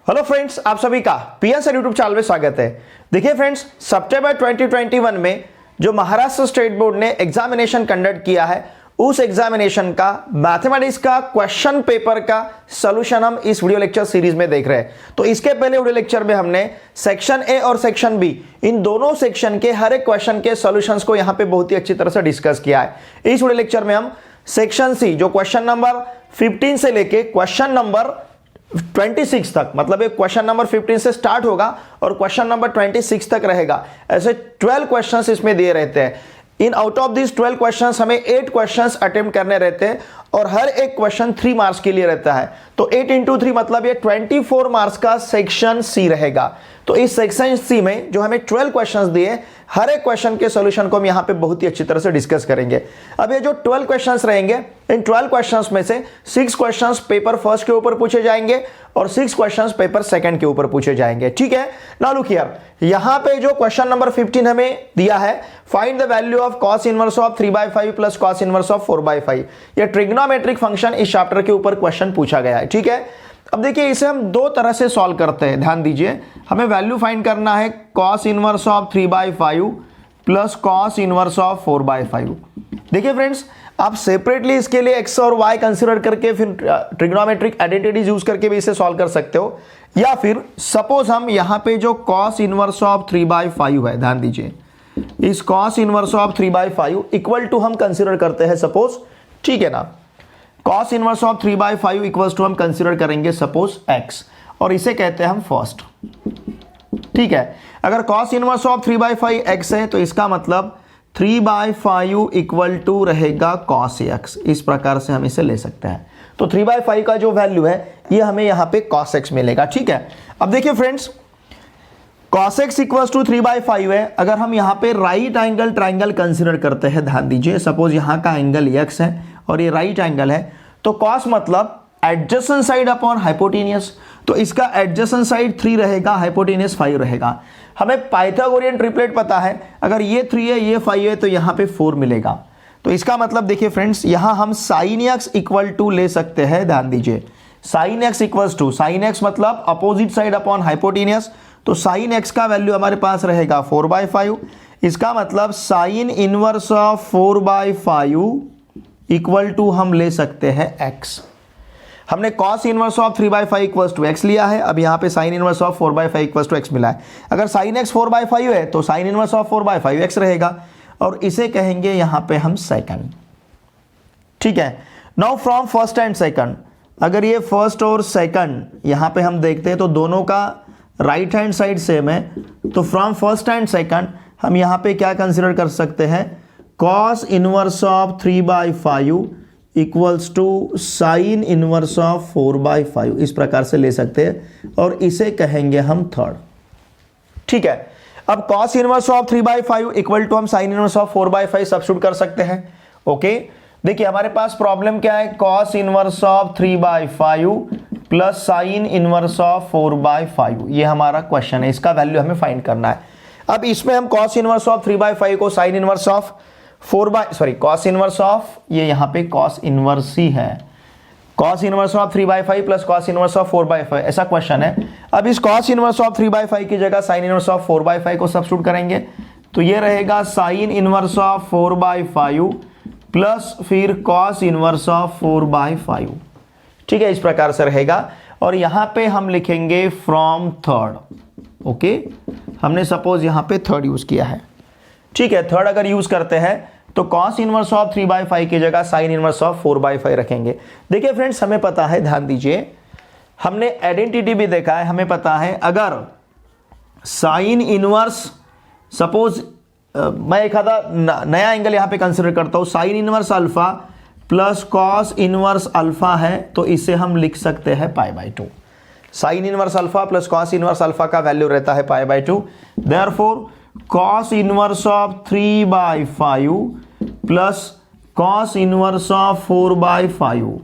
Hello friends, आप सभी का पीएसआर यूट्यूब चैनल में स्वागत है। देखिए फ्रेंड्स, सितंबर 2021 में जो महाराष्ट्र स्टेट बोर्ड ने एग्जामिनेशन कंडक्ट किया है, उस एग्जामिनेशन का मैथमेटिक्स का क्वेश्चन पेपर का सॉल्यूशन हम इस वीडियो लेक्चर सीरीज में देख रहे हैं। तो इसके पहले वीडियो लेक्चर में हमने सेक्शन ए और सेक्शन बी, इन दोनों सेक्शन के हर एक क्वेश्चन के सॉल्यूशंस को यहां पे बहुत ही अच्छी तरह से डिस्कस किया है। इस वीडियो लेक्चर में हम सेक्शन सी, जो क्वेश्चन नंबर 15 से लेके क्वेश्चन नंबर 26 तक, मतलब एक क्वेश्चन नंबर 15 से स्टार्ट होगा और क्वेश्चन नंबर 26 तक रहेगा। ऐसे 12 क्वेश्चंस इसमें दिए रहते हैं। In out of this 12 questions हमें 8 क्वेश्चंस अटेम्प्ट करने रहते हैं और हर एक क्वेश्चन 3 मार्क्स के लिए रहता है। तो 8 इंटू 3 मतलब ये 24 मार्क्स का सेक्शन सी रहेगा। तो इस सेक्शन सी में जो हमें 12 क्वेश्चंस दिए, हर एक क्वेश्चन के सॉल्यूशन को हम यहां पे बहुत ही अच्छी तरह से डिस्कस करेंगे। अब ये जो 12 क्वेश्चंस रहेंगे, इन 12 क्वेश्चंस में से 6 क्वेश्चंस पेपर फर्स्ट के ऊपर पूछे जाएंगे और 6 क्वेश्चंस पेपर सेकंड के ऊपर पूछे जाएंगे। ठीक है, नाउ लुक हियर, यहां पे जो क्वेश्चन नंबर 15 हमें दिया है, find the value of cos inverse of 3/5 plus cos inverse of 4/5। ये ट्रिग्नोमेट्रिक फंक्शन इस चैप्टर के ऊपर क्वेश्चन पूछा गया है। ठीक है, अब देखिए इसे हम दो तरह से सॉल्व करते हैं। ध्यान दीजिए, हमें वैल्यू फाइंड करना है cos inverse of 3/5 plus cos inverse of 4/5। देखिए फ्रेंड्स, आप सेपरेटली इसके लिए x और y कंसीडर करके फिर ट्रिग्नोमेट्रिक आइडेंटिटीज यूज करके भी इसे सॉल्व कर सकते हो, या फिर सपोज हम यहां पे जो cos इनवर्स ऑफ 3/5 है, ध्यान दीजिए, इस cos inverse of 3/5 equal to हम कंसीडर करते हैं सपोज, ठीक है ना, cos inverse of 3/5 equals to हम कंसीडर करेंगे सपोज x, और इसे कहते हैं हम फर्स्ट। ठीक है, अगर cos इनवर्स ऑफ 3/5 x है तो इसका मतलब 3/5 इक्वल टू रहेगा cos x। इस प्रकार से हम इसे ले सकते हैं। तो 3/5 का जो वैल्यू है ये हमें यहां पे cos x मिलेगा। ठीक है, अब देखिए friends, cos x equals to 3/5 है। अगर हम यहां पे राइट एंगल ट्राइंगल कंसीडर करते हैं, ध्यान दीजिए, सपोज यहां का एंगल x है और ये राइट एंगल है, तो cos मतलब एडजेसेंट साइड अपॉन हाइपोटेनियस, तो इसका एडजेसेंट साइड 3 रहेगा, हाइपोटेनियस 5 रहेगा। हमें पाइथागोरियन ट्रिपलेट पता है, अगर ये 3 है, ये 5 है, तो यहां पे 4 मिलेगा। तो इसका मतलब देखिए फ्रेंड्स, यहां हम sin x इक्वल टू ले सकते हैं। ध्यान दीजिए, sin x equals to, sin x मतलब अपोजिट साइड अपॉन हाइपोटेनियस, तो sin x का वैल्यू हमारे पास रहेगा 4/5। इसका मतलब sin inverse of 4/5 equal to हम ले सकते हैं x। हमने cos inverse of 3/5 equals to x लिया है, अब यहां पे sin inverse of 4/5 equals to x मिला है। अगर sin x 4/5 है तो sin इनवर्स ऑफ 4/5 x रहेगा, और इसे कहेंगे यहां पे हम सेकंड। ठीक है, now from first and second, अगर ये फर्स्ट और सेकंड यहां पे हम देखते हैं तो दोनों का राइट हैंड साइड सेम है, तो फ्रॉम फर्स्ट एंड सेकंड हम यहां पे क्या कंसिडर कर सकते हैं, cos inverse of 3/5 equals to sine inverse of 4/5, इस प्रकार से ले सकते हैं, और इसे कहेंगे हम थर्ड। ठीक है, अब cos inverse of 3/5 equal to हम साइन इनवर्स ऑफ 4/5 सब्स्टिट्यूट कर सकते हैं। ओके, देखिए हमारे पास प्रॉब्लम क्या है, cos inverse of 3/5 plus sign inverse of 4/5, ये हमारा क्वेश्चन है, इसका वैल्यू हमें फाइंड करना है। अब इसमें हम cos इनवर्स ऑफ 3/5 को sign inverse of cos inverse of, ये यहां पे cos इनवर्स ही है, cos inverse of 3/5 plus cos inverse of 4/5, ऐसा क्वेश्चन है। अब इस cos इनवर्स ऑफ 3/5 की जगह sin इनवर्स ऑफ 4/5 को सब्स्टिट्यूट करेंगे, तो ये रहेगा sin इनवर्स ऑफ 4/5 प्लस फिर cos इनवर्स ऑफ 4/5। ठीक है, इस प्रकार से रहेगा, और यहां पे हम लिखेंगे फ्रॉम थर्ड। ओके, हमने सपोज यहां पे थर्ड यूज किया है। ठीक है, थर्ड अगर यूज करते हैं तो cos इनवर्स ऑफ 3/5 की जगह sin इनवर्स ऑफ 4/5 रखेंगे। देखिए फ्रेंड्स, हमें पता है, ध्यान दीजिए, हमने आइडेंटिटी भी देखा है, हमें पता है अगर sin इनवर्स, सपोज मैं एक आधा नया एंगल यहां पे कंसीडर करता हूं, sin inverse alpha plus cos inverse alpha है, तो इसे हम लिख सकते हैं π/2। sin inverse alpha plus cos inverse alpha का वैल्यू रहता है π/2, therefore cos inverse of 3/5 plus cos inverse of 4/5,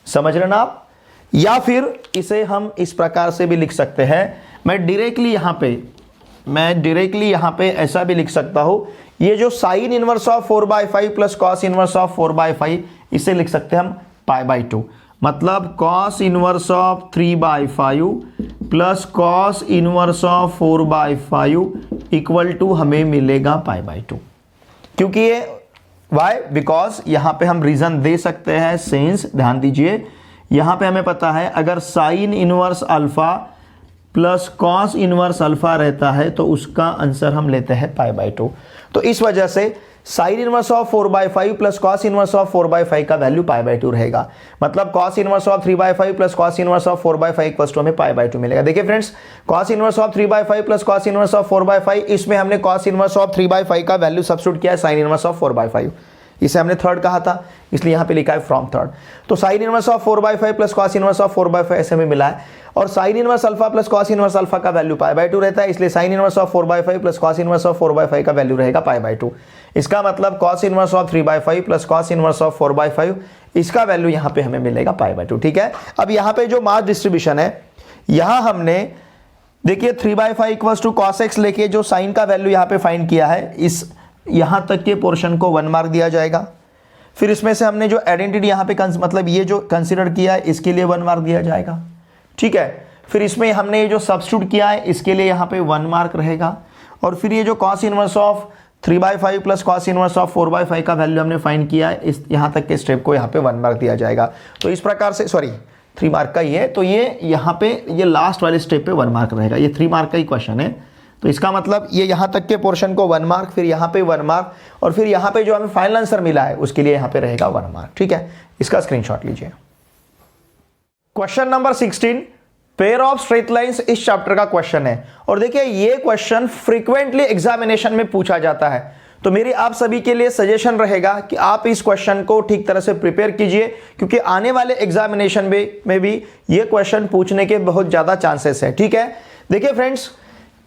समझ रहे ना आप। या फिर इसे हम इस प्रकार से भी लिख सकते हैं, मैं डायरेक्टली यहां पे ऐसा भी लिख सकता हूं, ये जो sine inverse of 4/5 plus cos inverse of 4/5, इसे लिख सकते हैं हम π/2, मतलब cos inverse of 3/5 plus cos inverse of 4/5 equal to हमें मिलेगा π/2। क्योंकि ये वाई, बिकॉज यहां पे हम रीजन दे सकते हैं सिंस, ध्यान दीजिए यहां पे हमें पता है अगर sine inverse alpha plus cos inverse alpha रहता है तो उसका आंसर हम लेते हैं π/2। तो इस वजह से sine inverse of 4/5 plus cos inverse of 4/5 का वैल्यू π/2 रहेगा। मतलब cos inverse of 3/5 plus cos inverse of 4/5 equal to हमें π/2 मिलेगा। देखिए friends, cos inverse of 3/5 plus cos inverse of 4/5, इसमें हमने कॉस इनवर्स ऑफ 3/5 का वैल्यू सब्स्टिट्यूट किया है साइन इनवर्स ऑफ 4/5। इसे हमने थर्ड कहा था, इसलिए यहां पे लिखा है फ्रॉम थर्ड। तो sign inverse of 4/5 plus cos inverse of 4/5 ऐसे हमें मिला है, और sine inverse alpha plus cos inverse alpha का वैल्यू π/2 रहता है, इसलिए sign inverse of 4/5 plus cos inverse of 4/5 का वैल्यू रहेगा π/2। इसका मतलब cos inverse of 3/5 plus cos inverse of 4/5, इसका वैल्यू यहां पे हमें मिलेगा π/2। ठीक है, अब यहां पे जो मास डिस्ट्रीब्यूशन है, यहां हमने देखिए 3/5 इक्वल्स टू कॉस एक्स लेके जो साइन का वैल्यू यहां पे फाइंड किया है, इस यहां तक के पोर्शन को 1 मार्क दिया जाएगा। फिर इसमें से हमने जो आइडेंटिटी यहां पे मतलब ये जो कंसीडर किया है, इसके लिए 1 मार्क दिया जाएगा। ठीक है, फिर इसमें हमने ये जो सब्स्टिट्यूट किया है, इसके लिए यहां पे 1 मार्क रहेगा। और फिर ये जो cos inverse of 3/5 plus cos inverse of 4/5 का वैल्यू हमने फाइंड किया है, इस यहां तक के स्टेप को यहां पे 1 मार्क दिया जाएगा। तो इस प्रकार से, सॉरी 3 मार्क का ये, तो ये यहां पे ये लास्ट वाले स्टेप पे 1 मार्क रहेगा। ये 3 मार्क का ही क्वेश्चन है, तो इसका मतलब ये यहां तक के पोर्शन को 1 मार्क, फिर यहां पे 1 मार्क, और फिर यहां पे जो हमें फाइनल आंसर मिला है उसके लिए यहां पे रहेगा 1 मार्क। ठीक है, इसका स्क्रीनशॉट लीजिए। Question number 16, pair of straight lines, इस चैप्टर का क्वेश्चन है। और देखिए ये क्वेश्चन फ्रीक्वेंटली एग्जामिनेशन में पूछा जाता है, तो मेरी आप सभी के लिए सजेशन रहेगा कि आप इस क्वेश्चन को ठीक तरह से प्रिपेयर कीजिए, क्योंकि आने वाले एग्जामिनेशन में भी ये क्वेश्चन पूछने के बहुत ज्यादा चांसेस है। ठीक है, देखिए फ्रेंड्स,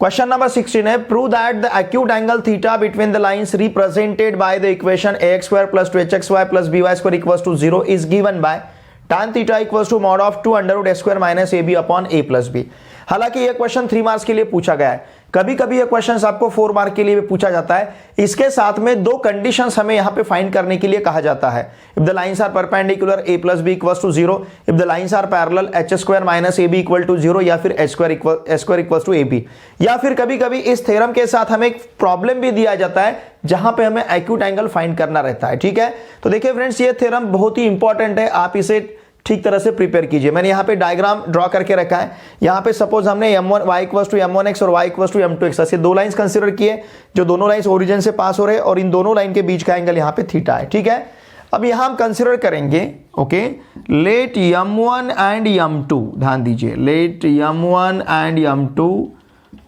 क्वेश्चन नंबर 16 है, prove that the acute angle theta between the lines represented by the equation ax² + 2hxy + by² = 0 is given by tan theta = mod of 2√a² - ab upon a + b। हालांकि यह question 3 marks के लिए पूछा गया है, कभी कभी यह क्वेश्चन आपको 4 मार्क के लिए भी पूछा जाता है। इसके साथ में 2 कंडीशंस हमें यहां पे फाइंड करने के लिए कहा जाता है। If the lines are perpendicular a + b = 0, if the lines are parallel h² - ab = 0, या फिर h² = ab, या फिर कभी कभी इस थ्योरम के साथ हमें एक प्रॉब्लम भी दिया जाता है जहां पे हमें एक्यूट एंगल फाइंड करना रहता है। ठीक है, तो देखिए फ्रेंड्स, ये थ्योरम बहुत ही इंपॉर्टेंट है, आप इसे ठीक तरह से प्रिपेयर कीजिए। मैंने यहाँ पे डायग्राम ड्रॉ करके रखा है। यहाँ पे सपोज हमने m1 y = m1x और y = m2x ऐसे 2 लाइंस कंसीडर किए, जो दोनों लाइंस ओरिजिन से पास हो रहे हैं, और इन दोनों लाइन के बीच का एंगल यहाँ पे थीटा है। ठीक है, अब यहाँ हम कंसीडर करेंगे, okay, late m1 and m2, ध्यान दीजिए, let m1 and m2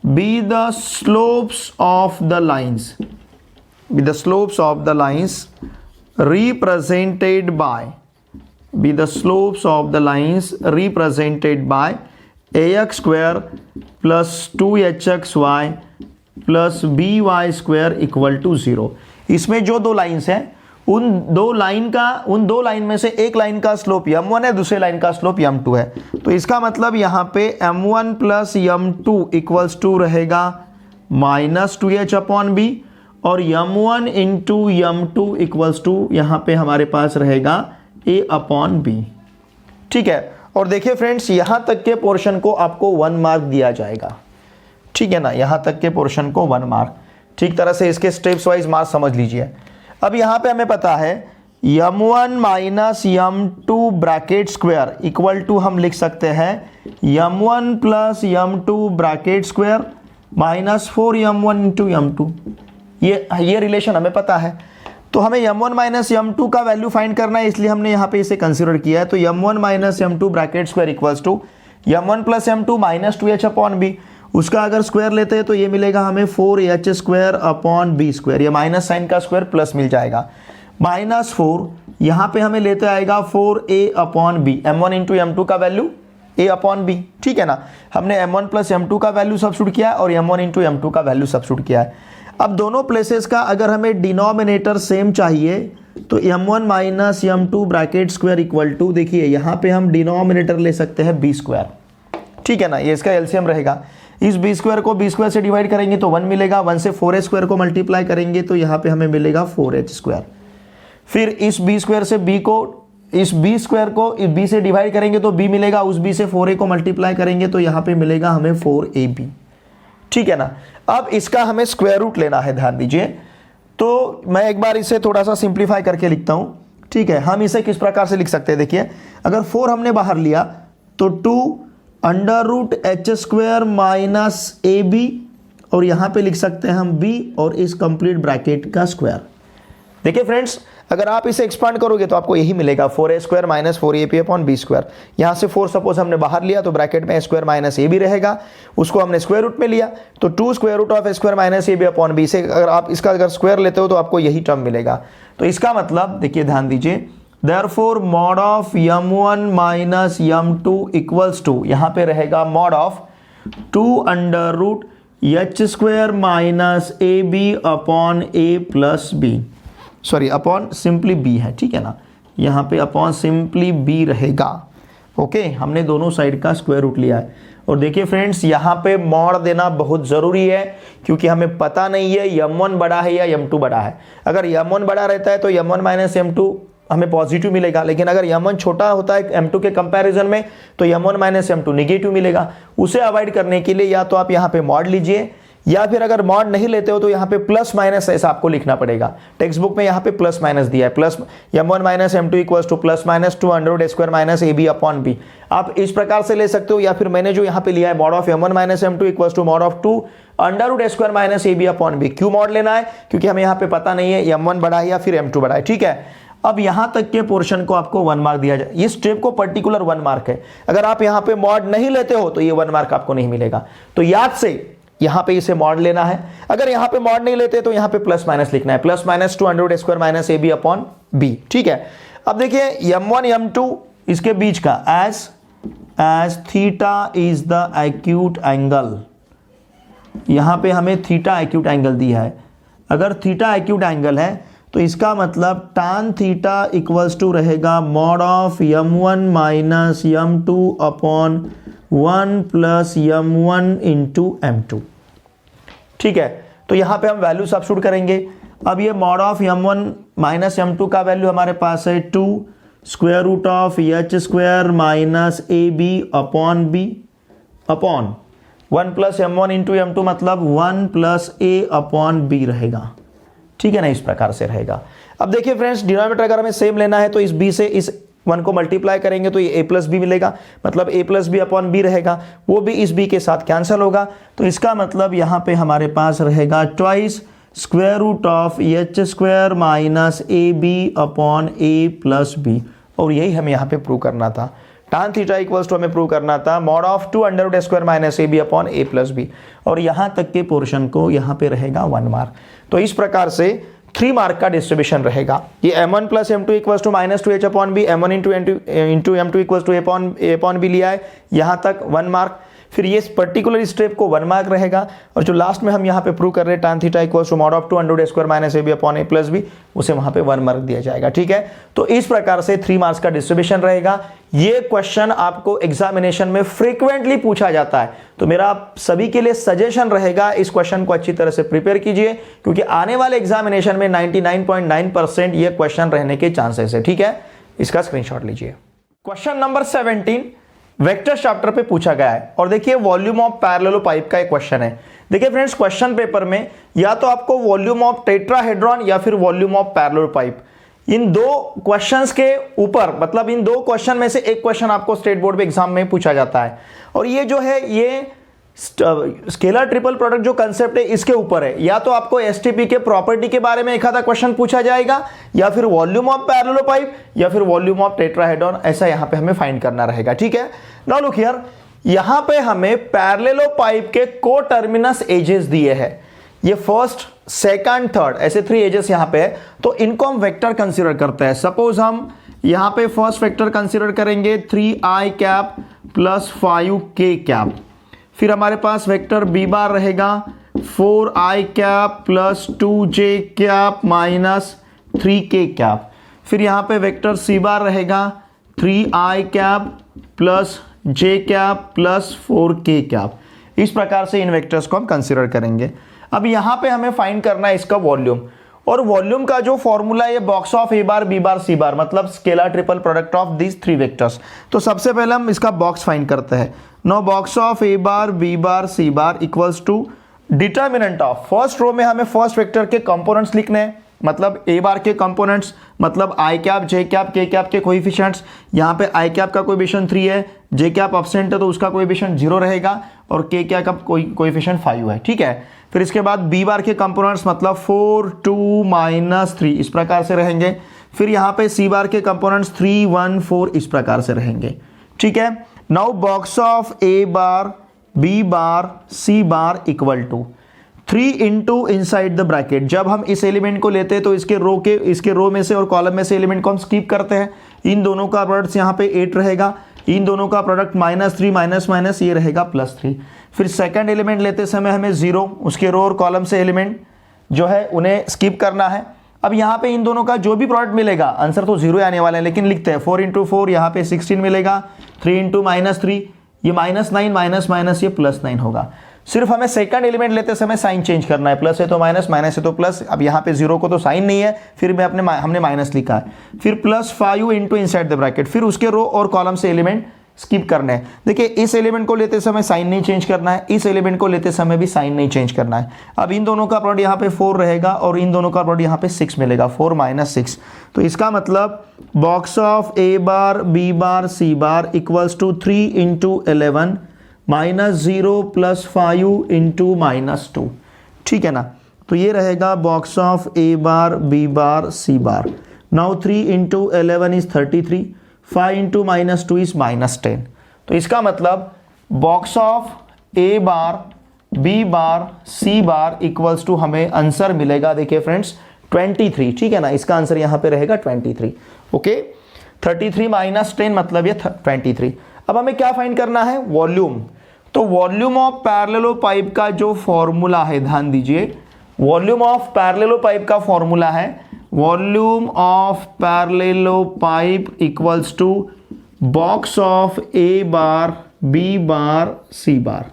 be the slopes of the lines, be the slopes of the lines represented by, be the slopes of the lines represented by ax² plus 2hxy plus by² equal to 0। इसमें जो 2 lines हैं, उन दो line में से एक line का slope m1 है, दूसरे लाइन का स्लोप m2 है। तो इसका मतलब यहाँ पे m1 plus m2 equals to रहेगा -2h/b, और m1 into m2 equals to यहाँ पे हमारे पास रहेगा a/b। ठीक है, और देखिए फ्रेंड्स, यहां तक के पोर्शन को आपको 1 मार्क दिया जाएगा। ठीक है ना, यहां तक के पोर्शन को 1 मार्क। ठीक तरह से इसके स्टेप्स वाइज मार्क समझ लीजिए। अब यहां पे हमें पता है m1 - m2 bracket square equal to हम लिख सकते हैं m1 plus m2 bracket square -4m1 into m2। ये रिलेशन हमें पता है, तो हमें m1 - m2 का वैल्यू फाइंड करना है, इसलिए हमने यहाँ पे इसे कंसीडर किया है। तो m1 - m2 bracket square equals to m1 plus m2 -2h/b, उसका अगर स्क्वायर लेते हैं तो ये मिलेगा हमें 4h²/b², ये माइनस साइन का स्क्वायर प्लस मिल जाएगा, -4 यहाँ पे हमें लेते आएगा 4a/b, m1 इंटू m2 का वैल्यू a/b। ठीक है ना, हमने m1 प्लस m2 का वैल्यू सब्स्टिट्यूट किया और m1 इंटू m2 का वैल्यू सब्स्टिट्यूट किया है। अब दोनों प्लेसेस का अगर हमें डिनोमिनेटर सेम चाहिए तो m1 - m2 bracket square equal to, देखिए यहाँ पे हम डिनोमिनेटर ले सकते हैं b²। ठीक है ना, ये इसका एलसीएम रहेगा। इस b² को b² से डिवाइड करेंगे तो 1 मिलेगा, 1 से 4h² को मल्टीप्लाई करेंगे तो यहाँ पे हमें मिलेगा 4h²। फिर इस b² से b को इस बी स्क्वायर को इस बी से डिवाइड करेंगे तो बी मिलेगा, उस बी से 4a को मल्टीप्लाई करेंगे तो यहाँ पे मिलेगा हमें 4ab, ठीक है ना। अब इसका हमें स्क्वायर रूट लेना है, ध्यान दीजिए। तो मैं एक बार इसे थोड़ा सा सिंप्लीफाई करके लिखता हूँ, ठीक है। हम इसे किस प्रकार से लिख सकते हैं, देखिए अगर 4 हमने बाहर लिया तो 2 under root H square minus ए बी, और यहाँ पे लिख सकते हैं हम b और इस कंप्लीट ब्रैकेट का स्क्वायर। देखिए फ्रेंड्स, अगर आप इसे एक्सपांड करोगे तो आपको यही मिलेगा 4a square minus 4ab upon B square. यहाँ से 4 सपोज हमने बाहर लिया तो ब्रैकेट में a square minus A B रहेगा, उसको हमने स्क्वायर रूट में लिया तो 2 square root of a square minus A B upon B से अगर आप इसका अगर स्क्वायर लेते हो तो आपको यही टर्म मिलेगा। तो इसका मतलब देखिए, ध्यान दीजिए, therefore mod of m1 minus m2 equals to, यहाँ पे रहेगा mod of 2 under root H square minus A B upon A plus B, sorry upon simply B है, ठीक है ना, यहाँ पे अपॉन सिंपली बी रहेगा। ओके, हमने दोनों साइड का स्क्वायर रूट लिया है। और देखिए फ्रेंड्स, यहाँ पे मॉड देना बहुत ज़रूरी है क्योंकि हमें पता नहीं है m1 बड़ा है या m2 बड़ा है। अगर m1 बड़ा रहता है तो m1 माइनस m2 हमें पॉजिटिव मिलेगा, लेकिन अगर m1 छोटा होता है m2 के कंपैरिजन में तो m1 माइनस m2 निगेटिव मिलेगा। उसे अवॉइड करने के लिए या तो आप यहाँ पे मॉड लीजिए, या फिर अगर मॉड नहीं लेते हो तो यहाँ पे प्लस माइनस ऐसा आपको लिखना पड़ेगा। टेक्स्ट बुक में यहाँ पे प्लस माइनस दिया है, प्लस m1 minus m2 equals to plus minus 2 under root a square minus ab upon b। आप इस प्रकार से ले सकते हो, या फिर मैंने जो यहाँ पे लिया है mod of m1 minus m2 equals to mod of 2 under root a square minus ab upon b। क्यों मॉड लेना है? क्योंकि हमें यहाँ पे पता नहीं है m1 बड़ा है या फिर m2 बड़ा है, ठीक है। अब यहां तक के पोर्शन को आपको 1 मार्क दिया जाए, इस स्टेप को पर्टिकुलर 1 मार्क है। अगर आप यहां पे मॉड नहीं लेते हो तो ये 1 मार्क आपको नहीं मिलेगा। तो याद से यहां पे इसे मॉड लेना है। अगर यहां पे मॉड नहीं लेते तो यहां पे प्लस माइनस लिखना है, plus minus 2 under root square minus A B upon b, ठीक है। अब देखिए m1 m2 इसके बीच का एज theta is the acute angle, यहां पे हमें थीटा एक्यूट एंगल दिया है। अगर थीटा एक्यूट एंगल है तो इसका मतलब tan थीटा इक्वल्स टू रहेगा mod of m1 minus m2 upon 1 plus m1 into m2, ठीक है। तो यहाँ पे हम वैल्यू सब्स्टिट्यूट करेंगे। अब ये mod of m1 minus m2 का वैल्यू हमारे पास है 2 square root of h square minus A B upon b upon 1 plus m1 into m2 मतलब 1 प्लस a अपॉन b रहेगा, ठीक है ना, इस प्रकार से रहेगा। अब देखिए फ्रेंड्स, डिनोमिनेटर अगर हमें सेम लेना है तो इस b से इस 1 को मल्टीप्लाई करेंगे तो ये a प्लस बी मिलेगा, मतलब a plus b upon b रहेगा, वो भी इस b के साथ कैंसिल होगा। तो इसका मतलब यहाँ पे हमारे पास रहेगा twice square root of h square minus A B upon A plus b, और यही हमें यहाँ पे प्रूव करना था। tan थीटा इक्वल्स टू हमें प्रूव करना था mod of 2 under root square minus A B upon A plus b, और यहाँ तक के पोर्शन को यहाँ पे रहेगा 1 मार्क। तो इस प्रकार से 3 मार्क का डिस्ट्रीब्यूशन रहेगा। ये m1 plus m2 equals to minus 2h upon b, m1 into m2 equals to a upon b लिया है, यहाँ तक 1 मार्क। फिर ये पर्टिकुलर स्टेप को 1 मार्क रहेगा, और जो लास्ट में हम यहाँ पे प्रूव कर रहे हैं tan theta equals to mod of 2 under root square minus A B upon A plus b, उसे वहाँ पे 1 मार्क दिया जाएगा, ठीक है। तो इस प्रकार से 3 मार्क्स का डिस्ट्रीब्यूशन रहेगा। ये क्वेश्चन आपको एग्जामिनेशन में फ्रीक्वेंटली पूछा जाता है, तो मेरा आप सभी के लिए सजेशन रहेगा इस क्वेश्चन को अच्छी तरह से प्रिपेयर कीजिए, क्योंकि आने वाले एग्जामिनेशन में 99.9% ये क्वेश्चन रहने के चांसेस है, ठीक है। इसका स्क्रीनशॉट लीजिए। क्वेश्चन नंबर 17 वेक्टर चैप्टर पे पूछा गया है, और देखिए वॉल्यूम ऑफ पैरेलल पाइप का एक क्वेश्चन है। देखिए फ्रेंड्स, क्वेश्चन पेपर में या तो आपको वॉल्यूम ऑफ टेट्राहेड्रॉन या फिर वॉल्यूम ऑफ पैरेलल पाइप, इन दो क्वेश्चंस के ऊपर, मतलब इन दो क्वेश्चन में से एक क्वेश्चन आपको स्टेट बोर्ड पे एग्जाम में पूछा जाता है। और ये जो है ये स्केलर ट्रिपल प्रोडक्ट जो कंसेप्ट है इसके ऊपर है। या तो आपको एसटीपी के प्रॉपर्टी के बारे में एक आधा क्वेश्चन पूछा जाएगा, या फिर वॉल्यूम ऑफ पैरेलल पाइप, या फिर वॉल्यूम ऑफ टेट्राहेड्रॉन, ऐसा यहां पे हमें फाइंड करना रहेगा, ठीक है। नाउ लुक हियर, यहां पे हमें पैरेलल पाइप के को टर्मिनस एजेस दिए हैं, ये फर्स्ट सेकंड थर्ड ऐसे 3 एजेस यहां पे है, तो इनको हम वेक्टर कंसीडर करते हैं। सपोज हम यहां पे फर्स्ट वेक्टर कंसीडर करेंगे 3i cap plus 5k cap, फिर हमारे पास वेक्टर b बार रहेगा 4i cap plus 2j cap minus 3k cap, फिर यहाँ पे वेक्टर c बार रहेगा 3i cap plus j cap plus 4k cap. इस प्रकार से इन वेक्टर्स को हम कंसीडर करेंगे। अब यहाँ पे हमें फाइंड करना है इसका वॉल्यूम। और वॉल्यूम का जो फॉर्मूला है box of A bar B bar C bar, मतलब scalar triple product of these three vectors. तो सबसे पहले हम इसका बॉक्स फाइंड करते हैं। Now box of A bar B bar C bar equals to determinant of, first row में हमें फर्स्ट वेक्टर के कंपोनेंट्स लिखने हैं, मतलब ए बार के कंपोनेंट्स, मतलब आई कैप जे कैप के कैप के कोएफिशिएंट्स। यहाँ पे आई कैप का कोएफिशिएंट 3 है, जे कैप एब्सेंट है तो उसका कोएफिशिएंट 0 रहेगा, और के कैप का कोएफिशिएंट 5 है, ठीक है। फिर इसके बाद बी बार के कंपोनेंट्स मतलब 4 2 -3 इस प्रकार से रहेंगे। फिर यहाँ पे सी बार के कंपोनेंट्स 3 1 4 इस प्रकार से रहेंगे, ठीक है। Now box of A bar B bar C bar equal to 3 into inside the bracket. जब हम इस एलिमेंट को लेते हैं तो इसके रो में से और कॉलम में से एलिमेंट को हम स्किप करते हैं। इन दोनों का प्रोडक्ट यहाँ पे 8 रहेगा, इन दोनों का प्रोडक्ट -3 माइनस ये रहेगा +3। फिर सेकंड एलिमेंट लेते समय हमें 0, उसके रो और कॉलम से एलिमेंट जो है उन्हें स्किप करना है। अब यहाँ पे इन दोनों का जो भी प्रोडक्ट मिलेगा, आंसर तो 0 आने वाला है, लेकिन लिखते हैं 4 इंटू 4 यहाँ पे 16 मिलेगा, 3 इंटू -3 ये -9 माइनस ये +9 होगा। सिर्फ हमें सेकंड एलिमेंट लेते समय साइन चेंज करना है, प्लस है तो माइनस, माइनस है तो प्लस। अब यहाँ पे 0 को तो साइन नहीं है, फिर हमने माइनस लिखा है। फिर +5 इंटू इनसाइड द ब्रैकेट, फिर उसके रो और कॉलम से एलिमेंट स्किप करने हैं। देखिए इस एलिमेंट को लेते समय साइन नहीं चेंज करना है, इस एलिमेंट को लेते समय भी साइन नहीं चेंज करना है। अब इन दोनों का प्रोडक्ट यहाँ पे 4 रहेगा और इन दोनों का प्रोडक्ट यहाँ पे 6 मिलेगा, 4 - 6। तो इसका मतलब box of A bar B bar C bar equals to 3 into 11 -0 +5 into -2, ठीक है ना। तो ये रहेगा box of A bar B bar C bar. Now 3 into 11 is 33, 5 into -2 is -10। तो इसका मतलब box of A bar B bar C bar equals to हमें आंसर मिलेगा, देखिए फ्रेंड्स 23, ठीक है ना। इसका आंसर यहां पे रहेगा 23, ओके। 33 - 10 मतलब ये 23। अब हमें क्या फाइंड करना है, वॉल्यूम। तो वॉल्यूम ऑफ पैरेललोपाइप का जो फॉर्मूला है, ध्यान दीजिए, वॉल्यूम ऑफ पैरेललोपाइप का फॉर्मूला है volume of parallelepiped equals to box of A bar B bar C bar,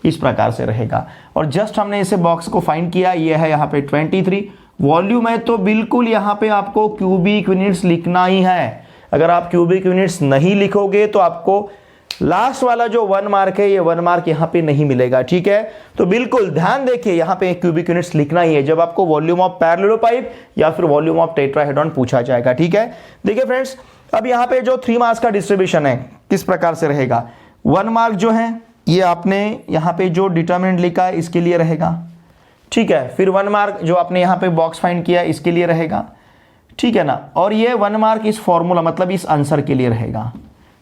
इस प्रकार से रहेगा। और जस्ट हमने इसे बॉक्स को फाइंड किया, ये है यहाँ पे 23। वॉल्यूम है तो बिल्कुल यहाँ पे आपको क्यूबिक यूनिट्स लिखना ही है। अगर आप क्यूबिक यूनिट्स नहीं लिखोगे तो आपको लास्ट वाला जो 1 मार्क है, ये 1 मार्क यहाँ पे नहीं मिलेगा, ठीक है। तो बिल्कुल ध्यान देखिए, यहाँ पे क्यूबिक यूनिट्स लिखना ही है जब आपको वॉल्यूम ऑफ पैरेललोपाइप या फिर वॉल्यूम ऑफ टेट्राहेड्रॉन पूछा जाएगा, ठीक है। देखिए फ्रेंड्स, अब यहाँ पे जो 3 मार्क्स का डिस्ट्रीब्यूशन है किस प्रकार से रहेगा। 1 मार्क जो है ये आपने यहाँ पे जो डिटर्मिनेंट लिखा है इसके लिए रहेगा, ठीक है। फिर 1 मार्क जो आपने यहाँ पे बॉक्स फाइंड किया इसके लिए रहेगा, ठीक है ना। और ये 1 मार्क इस फॉर्मूला मतलब इस आंसर के लिए रहेगा,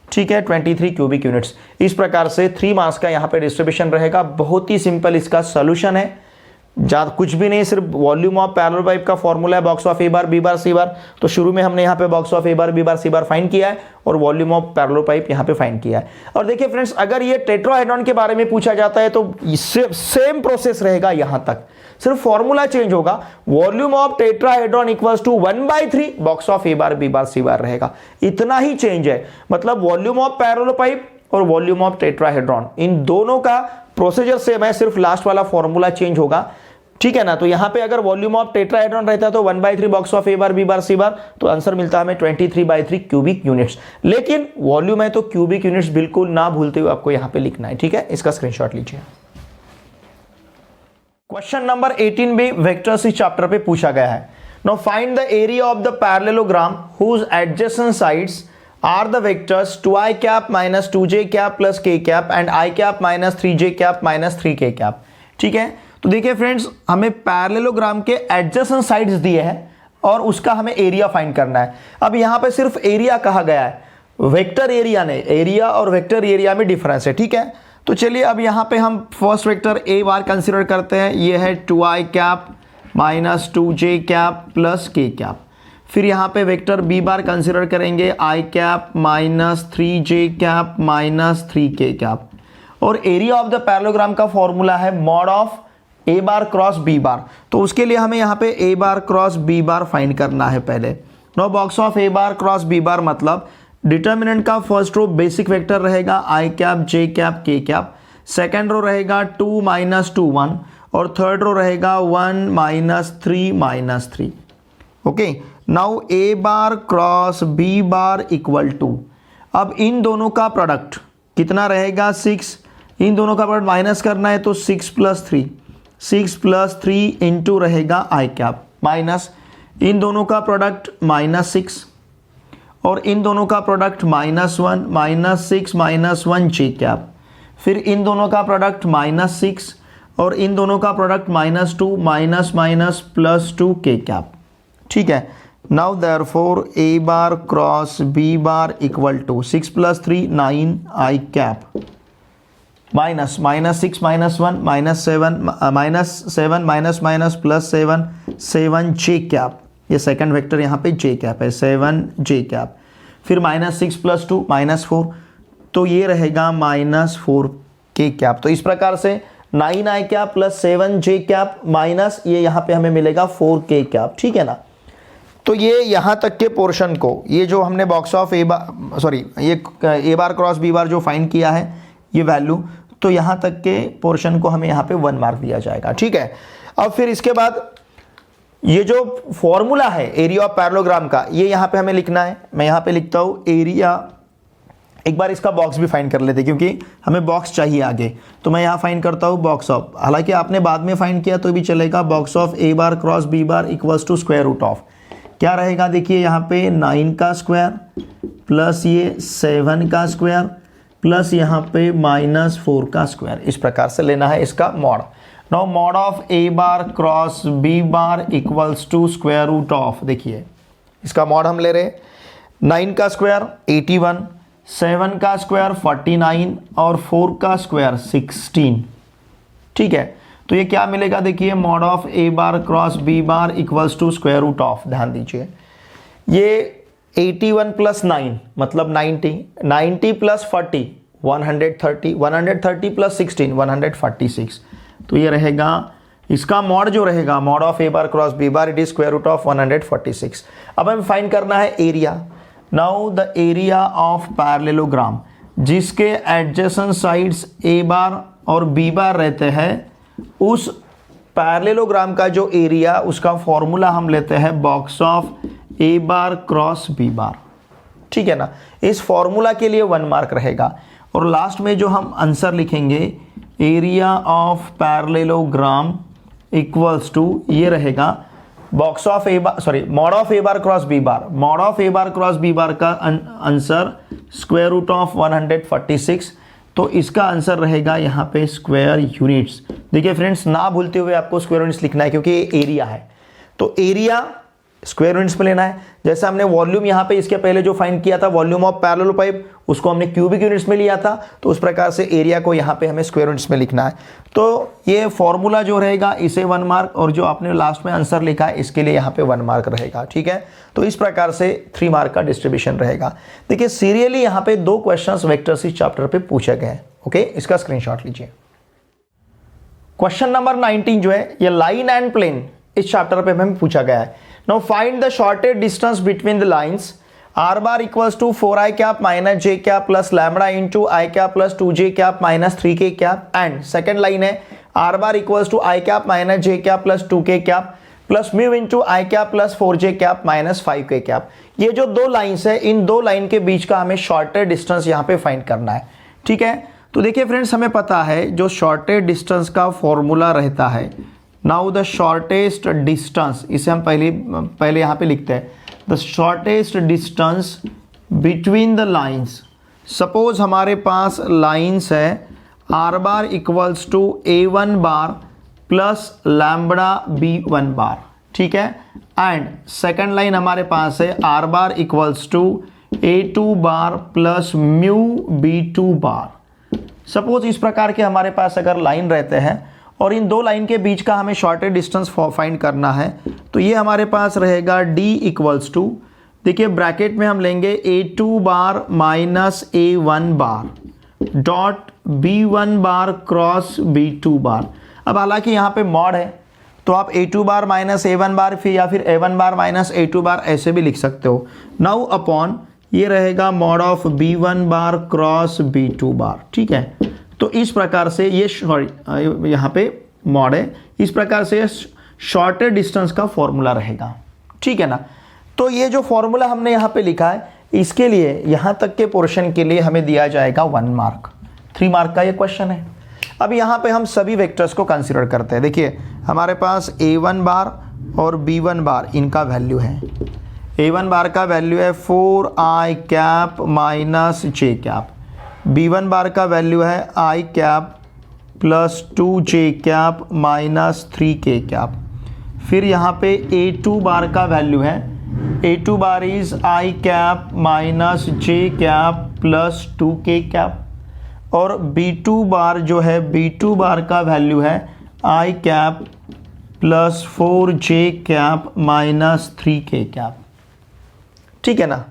ठीक है। 23 क्यूबिक यूनिट्स। इस प्रकार से 3 मार्क्स का यहाँ पे डिस्ट्रीब्यूशन रहेगा। बहुत ही सिंपल इसका सोल्यूशन है, ज्यादा कुछ भी नहीं, सिर्फ वॉल्यूम ऑफ पैरेललोपाइप का फॉर्मूला है box of A bar B bar C bar. तो शुरू में हमने यहाँ पे box of A bar B bar C bar find किया है और वॉल्यूम ऑफ पैरेललोपाइप यहाँ पे फाइंड किया है। और देखिए फ्रेंड्स, अगर ये टेट्राहेड्रॉन के बारे में पूछा जाता है तो सेम प्रोसेस रहेगा, यहाँ तक सिर्फ फॉर्मूला चेंज होगा। Volume of tetrahedron equals to 1/3 box of A bar B bar C bar रहेगा, इतना ही चेंज है। मतलब वॉल्यूम ऑफ पैरेललोपाइप और वॉल्यूम ऑफ टेट्राहेड्रॉन, इन दोनों का प्रोसीजर सेम है, सिर्फ लास्ट वाला फॉर्मूला चेंज होगा, ठीक है ना। तो यहां पे अगर वॉल्यूम ऑफ टेट्राहेड्रॉन रहता तो 1/3 box of A bar B bar C bar, तो आंसर मिलता है हमें 23/3 क्यूबिक यूनिट्स। लेकिन वॉल्यूम है तो क्यूबिक यूनिट्स बिल्कुल ना भूलते हुए आपको यहां पे लिखना है, ठीक है। इसका स्क्रीनशॉट लीजिए। क्वेश्चन नंबर 18 भी वेक्टर्स इस चैप्टर पे पूछा गया है। Now find the area of the parallelogram whose adjacent sides are the vectors 2i cap - 2j cap + k cap and i cap - 3j cap - 3k cap, ठीक है। तो देखिए फ्रेंड्स, हमें पैरेललोग्राम के एडजेसेंट साइड्स दिए हैं और उसका हमें एरिया फाइंड करना है। अब यहाँ पे सिर्फ एरिया कहा गया है, वेक्टर एरिया नहीं, एरिया और वेक्टर एरिया में डिफरेंस है, ठीक है। तो चलिए अब यहाँ पे हम first vector A bar consider करते हैं, ये है 2i cap - 2j cap + k cap. फिर यहाँ पे वेक्टर बी बार कंसिडर करेंगे, i cap - 3j cap - 3k cap. और एरिया ऑफ द पैरेललोग्राम का फॉर्मूला है mod of A bar cross b bar. तो उसके लिए हमें यहाँ पे a bar cross b bar find करना है पहले। Now box of A bar cross b bar मतलब डिटर्मिनेंट का फर्स्ट रो बेसिक वेक्टर रहेगा i cap j cap k cap, second row रहेगा 2 - 2 1, और थर्ड रो रहेगा 1 -3 -3। Okay, now a bar cross b bar equal to, अब इन दोनों का प्रोडक्ट कितना रहेगा 6, इन दोनों का प्रोडक्ट माइनस करना है तो 6 + 3 इंटू रहेगा आई कैप, माइनस इन दोनों का प्रोडक्ट -6 और इन दोनों का प्रोडक्ट -1 -6 -1 जे कैप, फिर इन दोनों का प्रोडक्ट -6 और इन दोनों का प्रोडक्ट -2 +2 के कैप। ठीक है, now therefore a bar cross b bar equal to 6 + 3 9 i cap minus -6 -1 -7 +7 7 j cap, ये सेकंड वेक्टर यहाँ पे जे कैप है 7 जे कैप, फिर -6 + 2 -4, तो ये रहेगा -4 के कैप। तो इस प्रकार से 9 i cap + 7 j cap minus ये यहाँ पे हमें मिलेगा 4 के कैप। ठीक है ना, तो ये यहाँ तक के पोर्शन को, ये जो हमने box of A bar cross b bar जो फाइंड किया है ये वैल्यू, तो यहाँ तक के पोर्शन को हमें यहाँ पे 1 मार्क दिया जाएगा। ठीक है, अब फिर इसके बाद ये जो फॉर्मूला है एरिया ऑफ पैरेललोग्राम का, ये यहाँ पे हमें लिखना है। मैं यहाँ पे लिखता हूँ एरिया, एक बार इसका बॉक्स भी फाइंड कर लेते क्योंकि हमें बॉक्स चाहिए आगे, तो मैं यहाँ फाइंड करता हूँ बॉक्स ऑफ, हालांकि आपने बाद में फाइंड किया तो भी चलेगा। Box of A bar cross b bar equals to square root of क्या रहेगा, देखिए यहाँ पे 9 का स्क्वायर प्लस ये 7 का स्क्वायर प्लस यहाँ पे -4 का स्क्वायर, इस प्रकार से लेना है इसका mod. Now mod of A bar cross b bar equals to square root of, देखिए इसका मॉड हम ले रहे 9 का स्क्वायर 81, 7 का स्क्वायर 49 और 4 का स्क्वायर 16। ठीक है, तो ये क्या मिलेगा, देखिए mod of A bar cross b bar equals to square root of, ध्यान दीजिए ये 81 + 9 मतलब 90, 90 + 40 130, 130 + 16 146, तो ये रहेगा इसका मॉड जो रहेगा mod of A bar cross b bar, it is square root of 146। अब हमें फाइंड करना है area. Now the area of parallelogram जिसके एडजेसेंट साइड्स ए बार और बी बार रहते हैं, उस पैरेललोग्राम का जो एरिया, उसका फॉर्मूला हम लेते हैं box of A bar cross b bar. ठीक है ना, इस फॉर्मूला के लिए 1 मार्क रहेगा। और लास्ट में जो हम आंसर लिखेंगे area of parallelogram equals to, ये रहेगा box of A bar mod of A bar cross b bar, mod of A bar cross b bar का आंसर स्क्वायर रूट ऑफ 146, तो इसका आंसर रहेगा यहाँ पे स्क्वायर यूनिट्स। देखिए फ्रेंड्स, ना भूलते हुए आपको स्क्वायर यूनिट्स लिखना है क्योंकि ये एरिया है, तो एरिया स्क्वायर यूनिट्स में लेना है। जैसे हमने वॉल्यूम यहाँ पे इसके पहले जो फाइंड किया था वॉल्यूम ऑफ पैरेलल पाइप, उसको हमने क्यूबिक यूनिट्स में लिया था, तो उस प्रकार से एरिया को यहाँ पे हमें स्क्वायर यूनिट्स में लिखना है। तो ये फॉर्मूला जो रहेगा इसे 1 मार्क, और जो आपने लास्ट में आंसर लिखा है इसके लिए यहाँ पे 1 मार्क रहेगा। ठीक है, तो इस प्रकार से 3 मार्क का डिस्ट्रीब्यूशन रहेगा। देखिए सीरियली यहाँ पे 2 क्वेश्चंस वेक्टर्स इस चैप्टर पे पूछे गए हैं। ओके, इसका स्क्रीनशॉट लीजिए। क्वेश्चन नंबर 19 जो है ये लाइन एंड प्लेन इस चैप्टर पे हमें पूछा गया है। Now find the shortest distance between the lines. R bar equals to 4i cap minus j cap plus lambda into I cap plus 2j cap minus 3k cap, and second line है R bar equals to I cap minus j cap plus 2k cap plus mu into I cap plus 4j cap minus 5k cap। ये जो 2 lines है, इन 2 line के बीच का हमें shortest distance यहाँ पे find करना है। ठीक है, तो देखिए फ्रेंड्स, हमें पता है जो शॉर्टेस्ट डिस्टेंस का फॉर्मूला रहता है, नाउ द शॉर्टेस्ट डिस्टेंस, इसे हम पहले यहाँ पे लिखते हैं the shortest distance between the lines. Suppose हमारे पास लाइन्स है r bar equals to A1 bar plus lambda B1 bar. ठीक है, एंड सेकेंड लाइन हमारे पास है r bar equals to A2 bar plus mu B2 bar. Suppose इस प्रकार के हमारे पास अगर लाइन रहते हैं और इन 2 लाइन के बीच का हमें शॉर्टेस्ट डिस्टेंस फाइंड करना है, तो ये हमारे पास रहेगा D इक्वल्स टू, देखिए ब्रैकेट में हम लेंगे A2 bar minus A1 bar dot B1 bar cross B2 bar. अब हालांकि यहाँ पे मॉड है तो आप A2 बार माइनस A1 बार फिर या फिर A1 बार माइनस A2 बार ऐसे भी लिख सकते हो। नाउ अपॉन ये रहेगा mod of B1 bar cross B2 बार। ठीक है, तो इस प्रकार से ये यहाँ पे मॉड ए। इस प्रकार से शॉर्टर डिस्टेंस का फॉर्मूला रहेगा, ठीक है ना। तो ये जो फॉर्मूला हमने यहाँ पे लिखा है, इसके लिए यहाँ तक के पोर्शन के लिए हमें दिया जाएगा 1 मार्क। 3 मार्क का ये क्वेश्चन है। अब यहाँ पे हम सभी वेक्टर्स को कंसीडर करते हैं। देखिए हमारे पास a1 बार और b1 बार इनका वैल्यू है। a1 बार का वैल्यू है 4i cap minus j cap, b1 बार का वैल्यू है i cap plus 2j cap minus 3k cap. फिर यहाँ पे a2 बार का वैल्यू है, a2 bar is i cap minus j cap plus 2k cap. और b2 बार जो है, b2 बार का वैल्यू है i cap plus 4j cap minus 3k cap, ठीक है ना।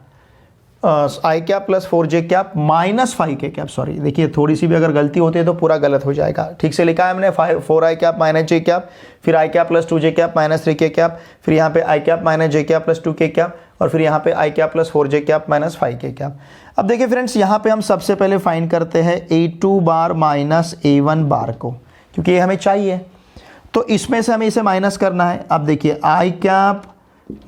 i cap plus 4j cap minus 5k cap, sorry देखिए थोड़ी सी भी अगर गलती होती है तो पूरा गलत हो जाएगा। ठीक से लिखा है हमने 4i cap minus j cap, फिर i cap plus 2j cap minus 3k cap, फिर यहाँ पे i cap minus j cap plus 2k cap, और फिर यहाँ पे i cap plus 4j cap minus 5k cap. अब देखिए फ्रेंड्स, यहाँ पे हम सबसे पहले फाइंड करते हैं a2 बार माइनस a1 बार को, क्योंकि ये हमें चाहिए। तो इसमें से हमें इसे माइनस करना है। अब देखिए i cap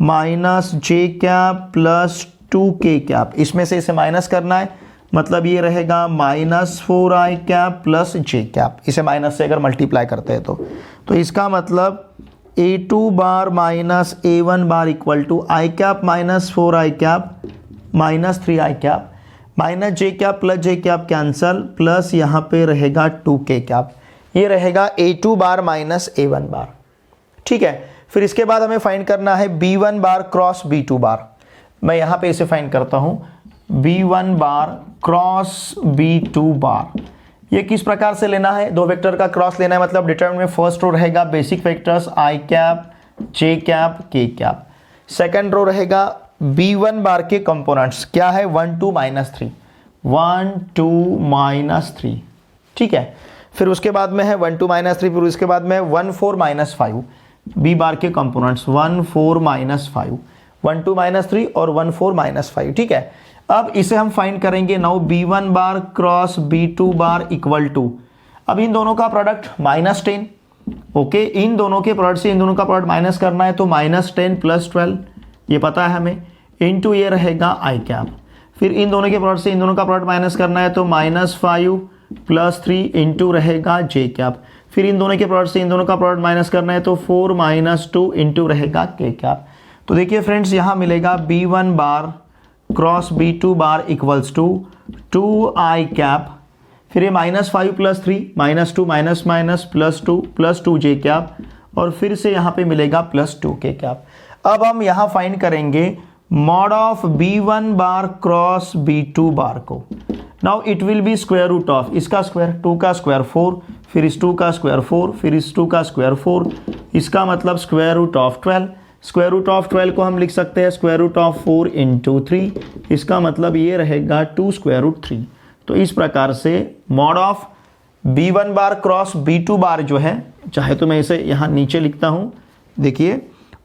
minus j cap plus 2k cap, इसमें से इसे माइनस करना है, मतलब ये रहेगा minus 4i cap plus j cap. इसे माइनस से अगर मल्टीप्लाई करते हैं तो इसका मतलब a2 bar minus a1 bar equal to i cap minus 4i cap minus 3i cap minus j cap plus j cap cancel, plus यहाँ पे रहेगा 2k कैप। ये रहेगा a2 बार माइनस a1 बार, ठीक है। फिर इसके बाद हमें फाइंड करना है b1 बार क्रॉस b2 बार। मैं यहाँ पे इसे फाइंड करता हूँ, b1 बार क्रॉस b2 बार। ये किस प्रकार से लेना है, दो वेक्टर का क्रॉस लेना है, मतलब डिटरमिनेंट में फर्स्ट रो रहेगा basic vectors i cap j cap k cap, second row रहेगा b1 बार के कंपोनेंट्स, क्या है 1 2 माइनस 3, 1 2 माइनस 3, ठीक है। फिर उसके बाद में है 1 2 माइनस 3, फिर उसके बाद में 1 4 माइनस 5, b बार के कंपोनेंट्स 1 4 माइनस 5, 1 2 माइनस 3 और 1 4 माइनस 5, ठीक है। अब इसे हम फाइंड करेंगे now b1 bar cross b2 bar equal to, अब इन दोनों का प्रोडक्ट माइनस 10, ओके। इन दोनों के प्रोडक्ट से इन दोनों का प्रोडक्ट माइनस करना है, तो माइनस 10 प्लस 12 ये पता है हमें, इनटू ये रहेगा i कैप। फिर इन दोनों के प्रोडक्ट से इन दोनों का प्रोडक्ट माइनस करना है, तो माइनस 5 प्लस 3 इंटू रहेगा j कैप। फिर इन दोनों के प्रोडक्ट से इन दोनों का प्रोडक्ट माइनस करना है, तो 4 माइनस 2 इंटू रहेगा k कैप। तो देखिए फ्रेंड्स, यहाँ मिलेगा b1 bar cross b2 bar equals to 2i cap, फिर ये minus 5 plus 3 minus 2 minus minus plus 2 plus 2j cap, और फिर से यहाँ पे मिलेगा प्लस 2k कैप। अब हम यहाँ फाइंड करेंगे mod of b1 bar cross b2 bar को। Now it will be square root of इसका स्क्वायर, 2 का स्क्वायर 4, फिर इस 2 का स्क्वायर 4, फिर इस 2 का स्क्वायर 4, इसका मतलब square root of 12। Square root of 12 को हम लिख सकते हैं स्क्वायर रूट ऑफ 4 इंटू 3, इसका मतलब ये रहेगा 2 स्क्वायर रूट 3। तो इस प्रकार से mod of b1 bar cross b2 बार जो है, चाहे तो मैं इसे यहाँ नीचे लिखता हूँ, देखिए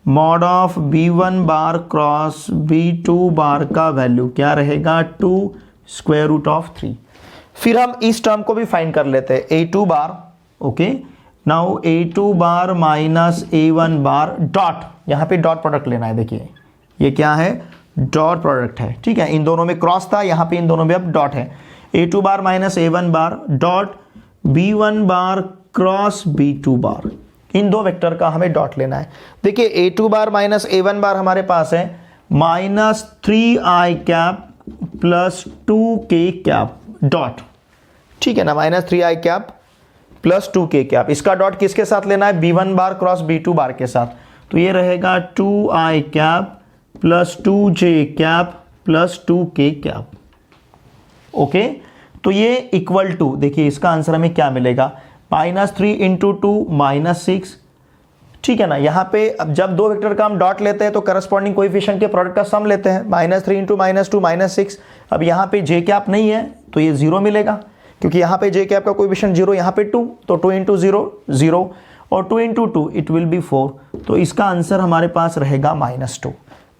mod of b1 bar cross b2 बार का वैल्यू क्या रहेगा 2 स्क्वायर रूट ऑफ 3। फिर हम इस टर्म को भी फाइंड कर लेते हैं a2 बार, okay. Now a2 bar minus a1 bar dot, यहाँ पे डॉट प्रोडक्ट लेना है। देखिए ये क्या है, डॉट प्रोडक्ट है, ठीक है। इन दोनों में क्रॉस था, यहाँ पे इन दोनों में अब डॉट है। a2 bar minus a1 bar dot b1 bar cross b2 bar, इन दो वेक्टर का हमें डॉट लेना है। देखिए a2 बार माइनस a1 बार हमारे पास है minus 3i cap plus 2k cap dot, ठीक है ना, minus 3i cap plus 2k cap. इसका डॉट किसके साथ लेना है, b1 बार क्रॉस b2 बार के साथ, तो ये रहेगा 2i cap plus 2j cap plus 2k cap, okay. तो ये इक्वल टू, देखिए इसका आंसर हमें क्या मिलेगा, माइनस 3 इंटू 2 माइनस 6, ठीक है ना। यहाँ पे अब जब दो वेक्टर का हम डॉट लेते हैं तो करस्पॉन्डिंग कोएफिशिएंट के प्रोडक्ट का सम लेते हैं, माइनस 3 इंटू माइनस 2 माइनस 6। अब यहाँ पे j कैप नहीं है तो ये 0 मिलेगा, क्योंकि यहाँ पे j कैप का कोएफिशिएंट 0, यहाँ पे 2, तो 2 इंटू 0 0, और 2 इंटू 2 इट विल बी 4। तो इसका आंसर हमारे पास रहेगा minus 2,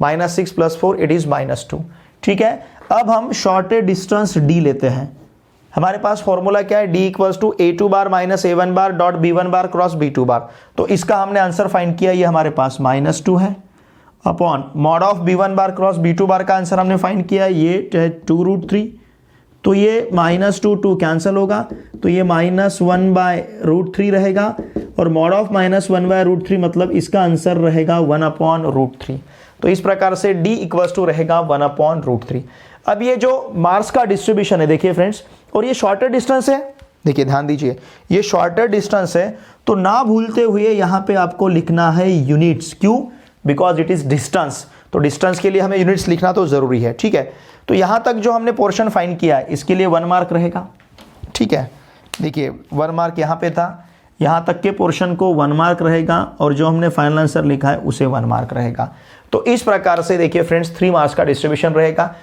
minus 6 plus 4 it is minus 2, ठीक है। अब हम शॉर्टेस्ट डिस्टेंस d लेते हैं, हमारे पास फॉर्मूला क्या है, d equals to a2 bar minus a1 bar dot b1 bar cross b2 bar. तो इसका हमने आंसर फाइंड किया, ये हमारे पास -2 है upon mod of b1 bar cross b2 बार का आंसर हमने फाइंड किया, ये 2√3। तो ये -2 कैंसिल होगा, तो ये -1/√3 रहेगा और मॉड ऑफ -1/√3 मतलब इसका आंसर रहेगा 1/√3। तो इस प्रकार से d इक्वल्स टू रहेगा 1/√3। अब ये जो मार्क्स का डिस्ट्रीब्यूशन है देखिए फ्रेंड्स, और ये शॉर्टर डिस्टेंस है, देखिए ध्यान दीजिए ये शॉर्टर डिस्टेंस है, तो ना भूलते हुए यहाँ पे आपको लिखना है यूनिट्स। क्यों? बिकॉज इट इज डिस्टेंस, तो डिस्टेंस के लिए हमें यूनिट्स लिखना तो जरूरी है। ठीक है, तो यहाँ तक जो हमने पोर्शन फाइंड किया है इसके लिए 1 मार्क रहेगा। ठीक है, देखिए 1 मार्क यहाँ पे था, यहाँ तक के पोर्शन को 1 मार्क रहेगा और जो हमने फाइनल आंसर लिखा है उसे 1 मार्क रहेगा। तो इस प्रकार से देखिए फ्रेंड्स 3 मार्क्स का डिस्ट्रीब्यूशन रहेगा।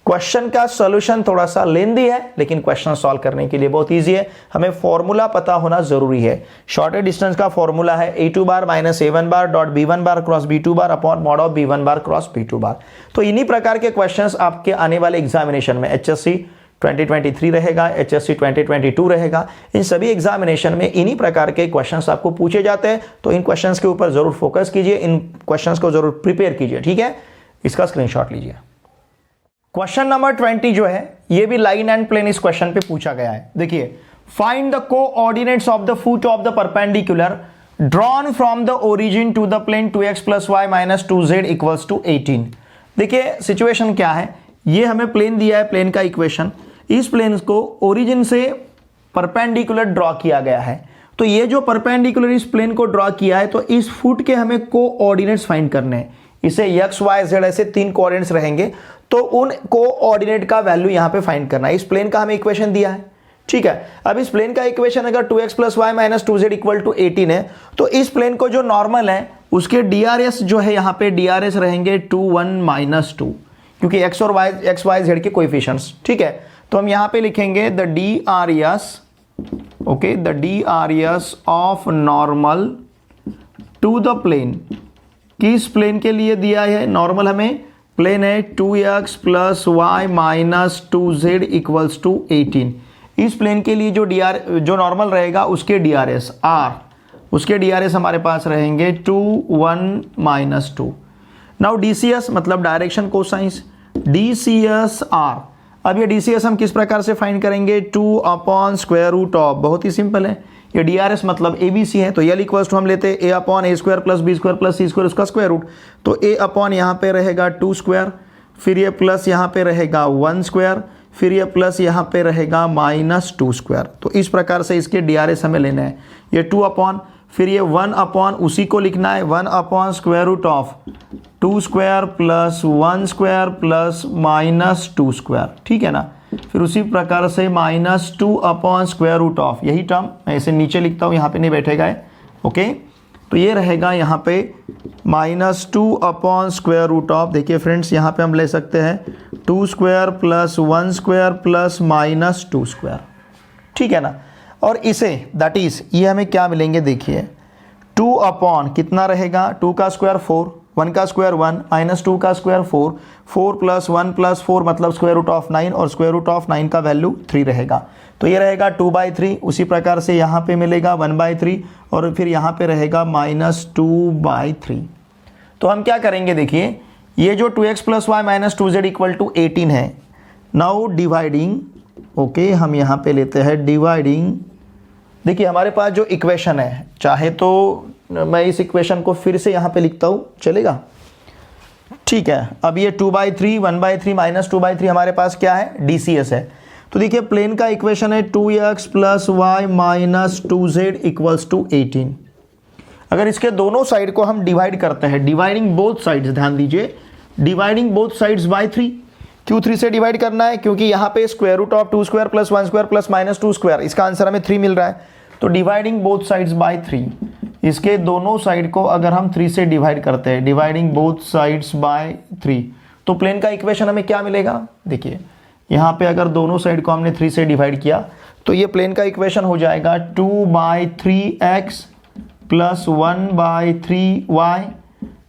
क्वेश्चन का सॉल्यूशन थोड़ा सा लेंदी है, लेकिन क्वेश्चन सॉल्व करने के लिए बहुत इजी है। हमें फॉर्मूला पता होना जरूरी है। शॉर्टर डिस्टेंस का फॉर्मूला है a2 bar minus a1 bar dot b1 bar cross b2 bar upon mod of b1 bar cross b2 bar. तो इन्हीं प्रकार के क्वेश्चंस आपके आने वाले एग्जामिनेशन में HSC 2023 रहेगा, HSC 2022 रहेगा, इन सभी एग्जामिनेशन में इन्हीं प्रकार के क्वेश्चंस आपको पूछे जाते हैं। तो इन क्वेश्चंस के ऊपर जरूर फोकस कीजिए, इन क्वेश्चंस को जरूर प्रिपेयर कीजिए। ठीक है, इसका स्क्रीनशॉट लीजिए। क्वेश्चन नंबर 20 जो है ये भी लाइन एंड प्लेन इस क्वेश्चन पे पूछा गया है। देखिए, find the coordinates of the foot of the perpendicular drawn from the origin to the plane 2x + y - 2z = 18। देखिए सिचुएशन क्या है, ये हमें प्लेन दिया है, प्लेन का इक्वेशन, इस प्लेन को ओरिजिन से परपेंडिकुलर ड्रॉ किया गया है। तो ये जो परपेंडिकुलर इस प्लेन को ड्रॉ किया है, तो इस फुट के हमें कोऑर्डिनेट्स फाइंड करने हैं। इसे x y z ऐसे 3 कोऑर्डिनेट्स रहेंगे, तो उन कोऑर्डिनेट का वैल्यू यहां पे फाइंड करना है। इस प्लेन का हमें इक्वेशन दिया है। ठीक है, अब इस प्लेन का इक्वेशन अगर 2x + y - 2z = 18 है, तो इस प्लेन को जो नॉर्मल है उसके DRS जो है यहाँ पे DRS रहेंगे 2 1 - 2, क्योंकि x और y z के कोएफिशिएंट्स। ठीक है, तो हम यहाँ पे लिखेंगे the DRS, okay, the DRS of normal to the plane. किस प्लेन के लिए दिया है नॉर्मल? हमें प्लेन है 2x + y - 2z = 18। इस प्लेन के लिए जो नॉर्मल रहेगा उसके DRS R, उसके DRS हमारे पास रहेंगे 2 1 - 2। नाउ DCS मतलब डायरेक्शन कोसाइंस, DCS R। अब ये DCS हम किस प्रकार से फाइंड करेंगे? 2/√, बहुत ही सिंपल है। ये DRS मतलब ABC है, तो L इक्वल्स टू हम लेते हैं A/A² + B² + C² उसका स्क्वायर रूट। तो A/ यहाँ पे रहेगा 2², फिर ये प्लस यहाँ पे रहेगा 1², फिर ये प्लस यहाँ पे रहेगा -2²। तो इस प्रकार से इसके DRS हमें लेना है। ये 2/, फिर ये 1/ उसी को लिखना है 1/√2² + 1² + -2²। ठीक है ना, फिर उसी प्रकार से -2/√, यही टर्म मैं इसे नीचे लिखता हूँ, यहाँ पे नहीं बैठेगा है। ओके, तो ये रहेगा यहाँ पे -2/√। देखिए फ्रेंड्स, यहाँ पे हम ले सकते हैं 2² + 1² + -2²। ठीक है ना, और इसे दैट इज ये हमें क्या मिलेंगे? देखिए 2/ कितना रहेगा? 2 का स्क्वायर 4, 1 का स्क्वायर 1 - 2 का स्क्वायर 4, 4 + 1 + 4 मतलब √9, और √9 का वैल्यू 3 रहेगा। तो ये रहेगा 2/3। उसी प्रकार से यहाँ पे मिलेगा 1/3 और फिर यहाँ पे रहेगा -2/3। तो हम क्या करेंगे? देखिए, ये जो 2x + y - 2z = 18 है। नाउ डिवाइडिंग, ओके, हम यहाँ पे लेते हैं डिवाइडिंग। देखिए हमारे पास जो इक्वेशन है, चाहे तो मैं इस इक्वेशन को फिर से यहाँ पे लिखता हूँ, चलेगा? ठीक है, अब ये 2/3 1/3 -2/3 हमारे पास क्या है? DCS है। तो देखिए प्लेन का इक्वेशन है 2x + y - 2z = 18। अगर इसके दोनों साइड को हम डिवाइड करते हैं, डिवाइडिंग बोथ साइड्स, ध्यान दीजिए, डिवाइडिंग बोथ साइड्स बाय 3। क्यों 3 से डिवाइड करना है? क्योंकि यहाँ पे √2² + 1² + -2², इसका आंसर हमें 3 मिल रहा है। तो डिवाइडिंग बोथ साइड्स बाय 3, इसके दोनों साइड को अगर हम 3 से डिवाइड करते हैं, डिवाइडिंग बोथ साइड्स बाय 3, तो प्लेन का इक्वेशन हमें क्या मिलेगा? देखिए यहाँ पे अगर दोनों साइड को हमने 3 से डिवाइड किया, तो ये प्लेन का इक्वेशन हो जाएगा 2/3x + 1/3y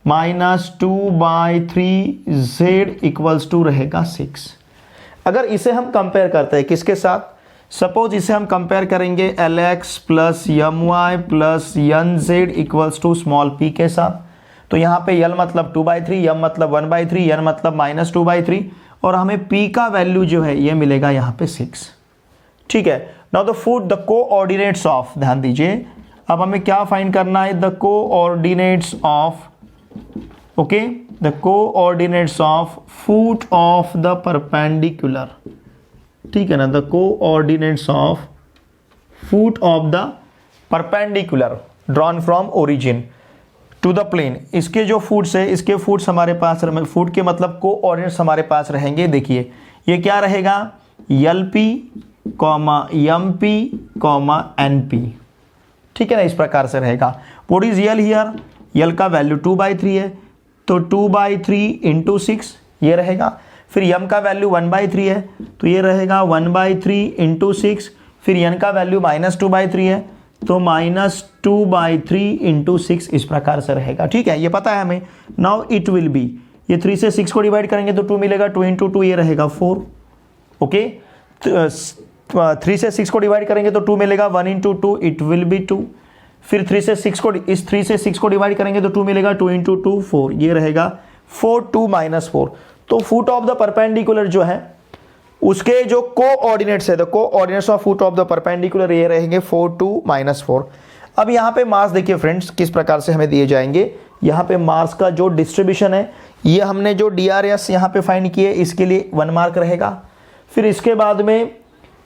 - 2/3z = रहेगा 6। अगर इसे हम कंपेयर करते हैं किसके साथ? सपोज इसे हम कंपेयर करेंगे l x plus m y plus n z equals to small p के साथ। तो यहाँ पे यल मतलब 2/3, यम मतलब 1/3, यन मतलब -2/3 और हमें p का वैल्यू जो है ये मिलेगा यहाँ पे 6। ठीक है, now the foot the coordinates of, ध्यान दीजिए अब हमें क्या फाइंड करना है, the coordinates of, okay, the coordinates of foot of the perpendicular. ठीक है ना, the coordinates of foot of the perpendicular drawn from origin to the plane. इसके जो फूट्स है, इसके फूट्स हमारे पास, फूट के मतलब कोऑर्डिनेट्स हमारे पास रहेंगे। देखिए ये क्या रहेगा, L P comma M P comma N P. ठीक है ना, इस प्रकार से रहेगा। What is L here, L का वैल्यू 2/3 है तो 2/3 इंटू 6 ये रहेगा। फिर यम का वैल्यू 1/3 है तो ये रहेगा 1/3 इंटू 6। फिर यन का वैल्यू -2/3 है तो -2/3 इंटू 6 इस प्रकार से रहेगा। ठीक है, ये पता है हमें। नाउ इट विल बी, ये 3 से 6 को डिवाइड करेंगे तो 2 मिलेगा, 2 इंटू 2 ये रहेगा 4। ओके, 3 से 6 को डिवाइड करेंगे तो 2 मिलेगा, 1 इंटू 2 इट विल बी 2। फिर 3 से 6 को, इस 3 से 6 को डिवाइड करेंगे तो 2 मिलेगा, 2 इंटू 2 4, ये रहेगा 4, 2 -4। तो फुट ऑफ द परपेंडिकुलर जो है उसके जो कोऑर्डिनेट्स है, the coordinates of foot of the perpendicular ये रहेंगे 4, 2 -4। अब यहाँ पे मास देखिए फ्रेंड्स किस प्रकार से हमें दिए जाएंगे। यहाँ पे मास का जो डिस्ट्रीब्यूशन है, ये हमने जो DRS यहाँ पे फाइंड किए इसके लिए 1 मार्क रहेगा। फिर इसके बाद में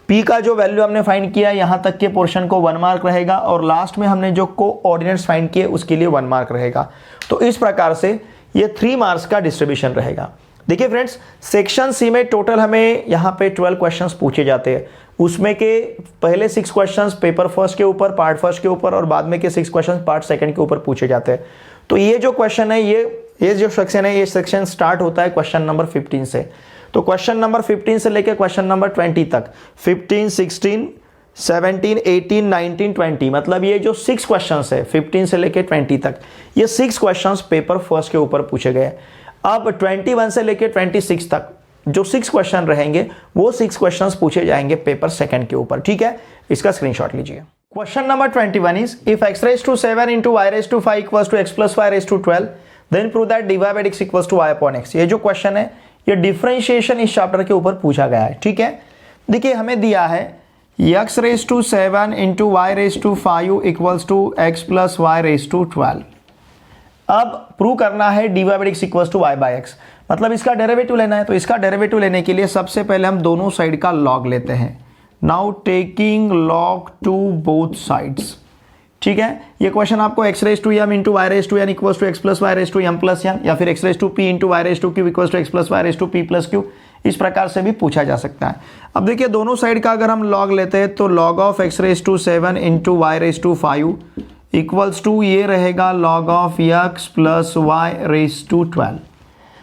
P का जो वैल्यू हमने फाइंड किया यहाँ तक के पोर्शन को 1 मार्क रहेगा और लास्ट में हमने जो कोऑर्डिनेट्स फाइंड किए उसके लिए 1 मार्क रहेगा। तो इस प्रकार से ये 3 मार्क्स का डिस्ट्रीब्यूशन रहेगा। देखिए फ्रेंड्स, सेक्शन सी में टोटल हमें यहाँ पे 12 क्वेश्चंस पूछे जाते हैं। उसमें के पहले 6 क्वेश्चंस पेपर फर्स्ट के ऊपर, पार्ट फर्स्ट के ऊपर और बाद में के 6 क्वेश्चंस पार्ट सेकंड के ऊपर पूछे जाते हैं। तो ये जो क्वेश्चन है, ये जो सेक्शन है, ये सेक्शन स्टार्ट होता है क्वेश्चन नंबर 15 से। तो क्वेश्चन नंबर 15 से लेकर क्वेश्चन नंबर 20 तक, 15, 16, 17, 18, 19, 20, मतलब ये जो 6 क्वेश्चंस है 15 से लेकर 20 तक, ये 6 क्वेश्चंस पेपर फर्स्ट के ऊपर पूछे गए। अब 21 से लेकर 26 तक जो 6 क्वेश्चन रहेंगे वो 6 क्वेश्चंस पूछे जाएंगे पेपर सेकंड के ऊपर। ठीक है, इसका स्क्रीनशॉट लीजिए। Question number 21 is if x⁻⁷ into y⁵ equals to x plus y⁻12 then prove that dy by dx equals to y upon x। ये जो क्वेश्चन है ये डिफरेंशिएशन इस चैप्टर के ऊपर पूछा गया है। ठीक है, देखिए हमें दिया है x⁻⁷ into y⁵ equals to x plus y⁻12। अब प्रूव करना है dy by dx equals to y by x, मतलब इसका डेरिवेटिव लेना है। तो इसका डेरिवेटिव लेने के लिए सबसे पहले हम दोनों साइड का लॉग लेते हैं। Now taking log to both sides. ठीक है, ये क्वेश्चन आपको x⁻m into y⁻n equals to x plus y⁻m plus n या फिर x⁻p into y⁻q equals to x plus y⁻p plus q, इस प्रकार से भी पूछा जा सकता है। अब देखिए दोनों साइड का अगर हम लॉग लेते हैं तो log of x⁻7 into y⁻5 equals to ये रहेगा log of x plus y⁻12।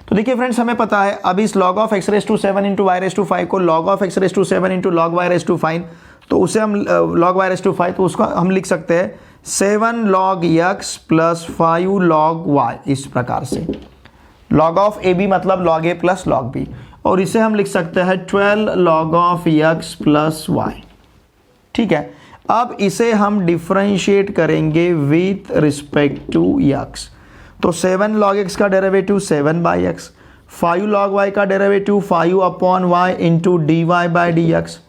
तो देखिए फ्रेंड्स, हमें पता है अब इस log of x⁻7 into y⁻5 को log of x⁻7 into log y⁻5, तो उसे हम log y⁻5, तो उसको हम लिख सकते हैं 7 log x plus 5 log y, इस प्रकार से। log of ab मतलब log a plus log b, और इसे हम लिख सकते हैं 12 log of x plus y। ठीक है, अब इसे हम डिफरेंशिएट करेंगे विथ रिस्पेक्ट टू x। तो 7 log x का derivative 7 by x, 5 log y का derivative 5 upon y into d y by d x,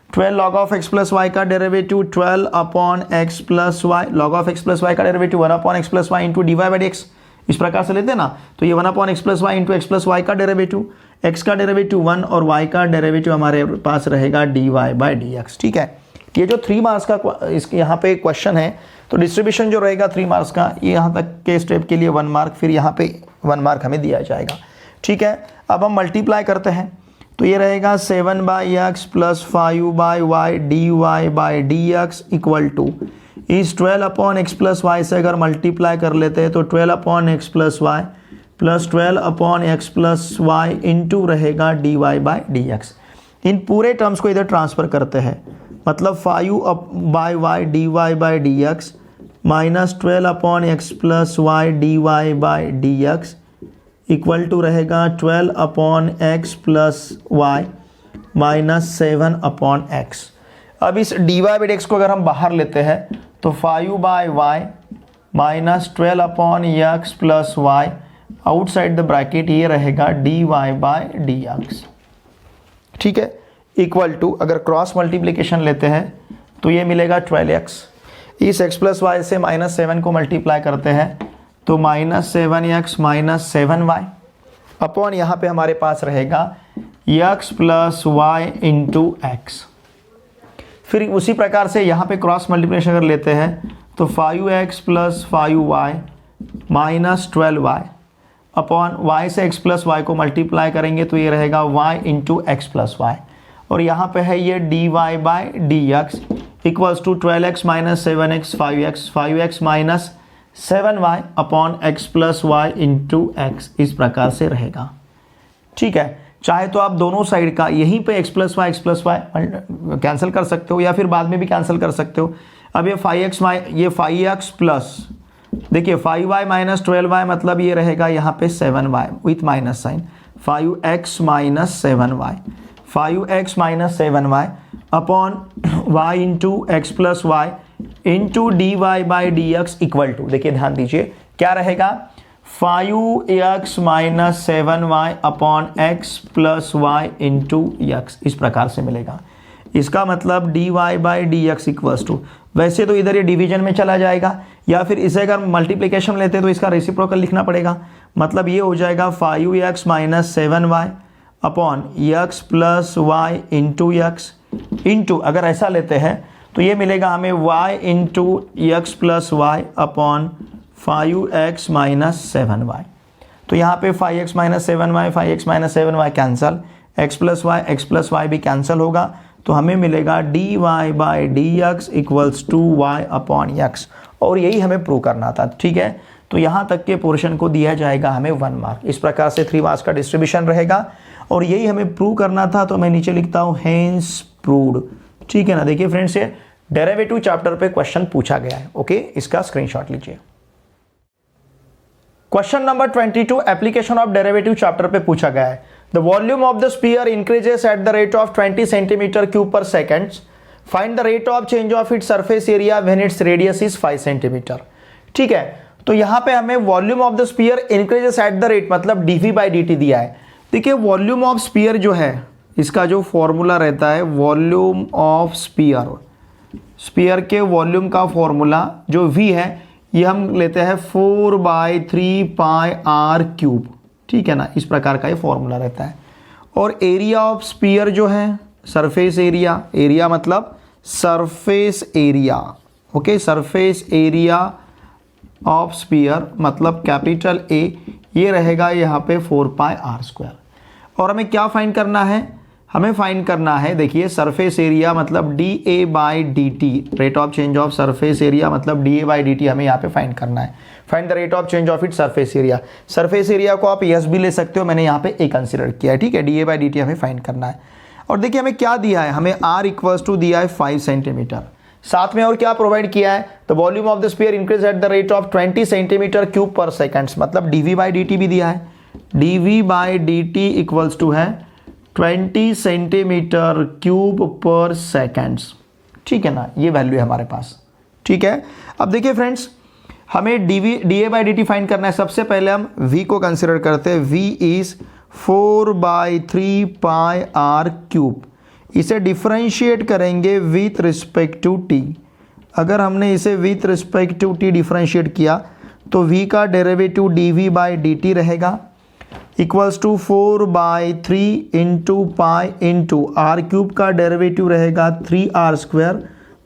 12 log of x plus y का derivative 12 upon x plus y, log of x plus y का derivative 1 upon x plus y into d y by d x, इस प्रकार से लेते हैं ना। तो ये 1 अपॉन x plus y into x plus Y का डेरिवेटिव, x का डेरिवेटिव 1 और y का डेरिवेटिव हमारे पास रहेगा d y by d x. ठीक है, ये जो 3 मार्क्स का इसके यहाँ पे क्वेश्चन है, तो डिस्ट्रीब्यूशन जो रहेगा 3 मार्क्स का, ये यहाँ तक के स्टेप के लिए 1 मार्क, फिर यहाँ पे 1 मार्क हमें दिया जाएगा। ठीक है, अब हम मल्टीप्लाई करते हैं तो ये रहेगा 7 by x plus 5 by y d y by d x equal to इस 12 अपॉन एक्स प्लस वाई से अगर मल्टीप्लाई कर लेते हैं तो 12 upon x plus y plus 12 upon x plus y into रहेगा d y by d x. इन पूरे टर्म्स को इधर ट्रांसफ़र करते हैं, मतलब 5 by y d y by d x minus 12 upon x plus y d y by d x equal to रहेगा 12 upon x plus y minus 7 upon x. अब इस dy बाई dx को अगर हम बाहर लेते हैं तो 5/y minus 12 upon x plus y, outside the bracket ये रहेगा dy बाई dx, ठीक है, इक्वल टू अगर क्रॉस मल्टीप्लिकेशन लेते हैं तो ये मिलेगा 12x, इस x प्लस वाई से -7 को मल्टीप्लाई करते हैं तो -7x माइनस 7y अपॉन यहाँ पे हमारे पास रहेगा x plus y into x. फिर उसी प्रकार से यहाँ पे क्रॉस मल्टीप्लिकेशन अगर लेते हैं तो 5x plus 5y minus 12y upon y से x प्लस वाई को मल्टीप्लाई करेंगे तो ये रहेगा y into x plus y, और यहाँ पे है ये dy by dx equals to 12x minus 7x 5x minus 7y upon x plus y into x, इस प्रकार से रहेगा, ठीक है। चाहे तो आप दोनों साइड का यहीं पे x प्लस वाई कैंसिल कर सकते हो या फिर बाद में भी कैंसिल कर सकते हो। अब ये 5x प्लस देखिए 5y माइनस 12y मतलब ये रहेगा यहाँ पे 7y with minus sign, 5x minus 7y 5x minus 7y upon y into x plus y into d y by d x equal to, देखिए ध्यान दीजिए क्या रहेगा 5x minus 7y upon x plus y into x, इस प्रकार से मिलेगा। इसका मतलब dy by d x equals to, वैसे तो इधर ये डिवीजन में चला जाएगा या फिर इसे अगर मल्टीप्लिकेशन लेते तो इसका रेसिप्रोकल लिखना पड़ेगा, मतलब ये हो जाएगा 5x minus 7y upon x plus y into x into, अगर ऐसा लेते हैं तो ये मिलेगा हमें y into x plus y upon 5x minus 7y। तो यहाँ पे 5x minus 7y 5x minus 7y cancel, x plus y भी कैंसिल होगा, तो हमें मिलेगा dy by d x equals to y upon x, और यही हमें प्रूव करना था, ठीक है। तो यहाँ तक के पोर्शन को दिया जाएगा हमें 1 मार्क। इस प्रकार से 3 मार्क्स का डिस्ट्रीब्यूशन रहेगा और यही हमें प्रूव करना था, तो मैं नीचे लिखता हूँ हेंस प्रूव्ड, ठीक है ना। देखिए फ्रेंड्स ये डेरिवेटिव चैप्टर पे क्वेश्चन पूछा गया है, ओके, इसका स्क्रीनशॉट लीजिए। Question number 22 application of derivative chapter पे पूछा गया है। The volume of the sphere increases at the rate of 20 centimetre cube per second, find the rate of change of its surface area when its radius is 5 centimetre, ठीक है। तो यहाँ पे हमें volume of the sphere increases at the rate मतलब dv by dt दिया है। देखिए वॉल्यूम ऑफ स्फीयर जो है इसका जो फॉर्मूला रहता है वॉल्यूम ऑफ स्फीयर के वॉल्यूम का फॉर्मूला जो v है ये हम लेते हैं 4/3 पाई r क्यूब, ठीक है ना, इस प्रकार का ये फॉर्मूला रहता है। और एरिया ऑफ स्फीयर जो है सरफेस एरिया मतलब surface area, okay, surface area of sphere मतलब कैपिटल A, ये रहेगा यहाँ पे 4πr²। और हमें क्या फाइंड करना है, हमें फाइंड करना है, देखिए सरफेस एरिया मतलब dA by dt, rate of change of surface area मतलब dA बाई dt हमें यहाँ पे फाइंड करना है। Find the rate of change of it surface area, surface area को आप S भी ले सकते हो, मैंने यहाँ पे A कंसिडर किया है, ठीक है। dA बाई dt हमें फाइंड करना है। और देखिए हमें क्या दिया है, हमें r इक्वल्स टू दिया है 5 सेंटीमीटर, साथ में और क्या प्रोवाइड किया है, the volume of the sphere increase at the rate of 20 centimetre cube per second, मतलब dv बाई dt भी दिया है, dv by dt equals to है 20 सेंटीमीटर क्यूब पर सेकेंड्स, ठीक है ना, ये वैल्यू है हमारे पास, ठीक है। अब देखिए फ्रेंड्स हमें dA बाई dt फाइंड करना है। सबसे पहले हम v को कंसिडर करते हैं, v is 4/3 pi r cube, इसे डिफरेंशिएट करेंगे विथ रिस्पेक्ट टू t। अगर हमने इसे with respect to t differentiate किया तो v का डेरिवेटिव dv बाई dt रहेगा equals to 4/3 into pi into r cube का डेरिवेटिव रहेगा 3r²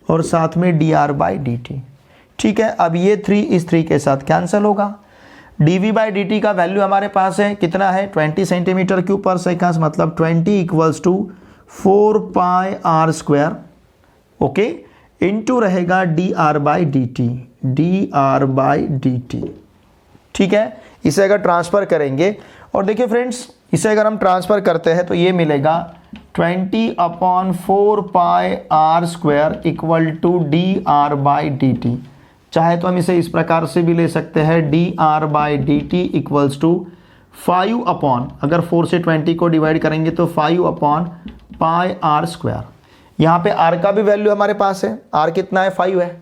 और साथ में dr बाई dt, ठीक है। अब ये 3 इस 3 के साथ कैंसिल होगा, dv बाई dt का वैल्यू हमारे पास है कितना है 20 सेंटीमीटर क्यूब पर सेकेंड, मतलब 20 equals to 4πr², okay, into रहेगा dr बाई dt, ठीक है। इसे अगर ट्रांसफ़र करेंगे और देखिए फ्रेंड्स इसे अगर हम ट्रांसफ़र करते हैं तो ये मिलेगा 20/4πr² equal to dr by dt। चाहे तो हम इसे इस प्रकार से भी ले सकते हैं, dr by dt equals to 5 upon, अगर 4 से 20 को डिवाइड करेंगे तो 5/πr²। यहाँ पे r का भी वैल्यू हमारे पास है, r कितना है 5 है,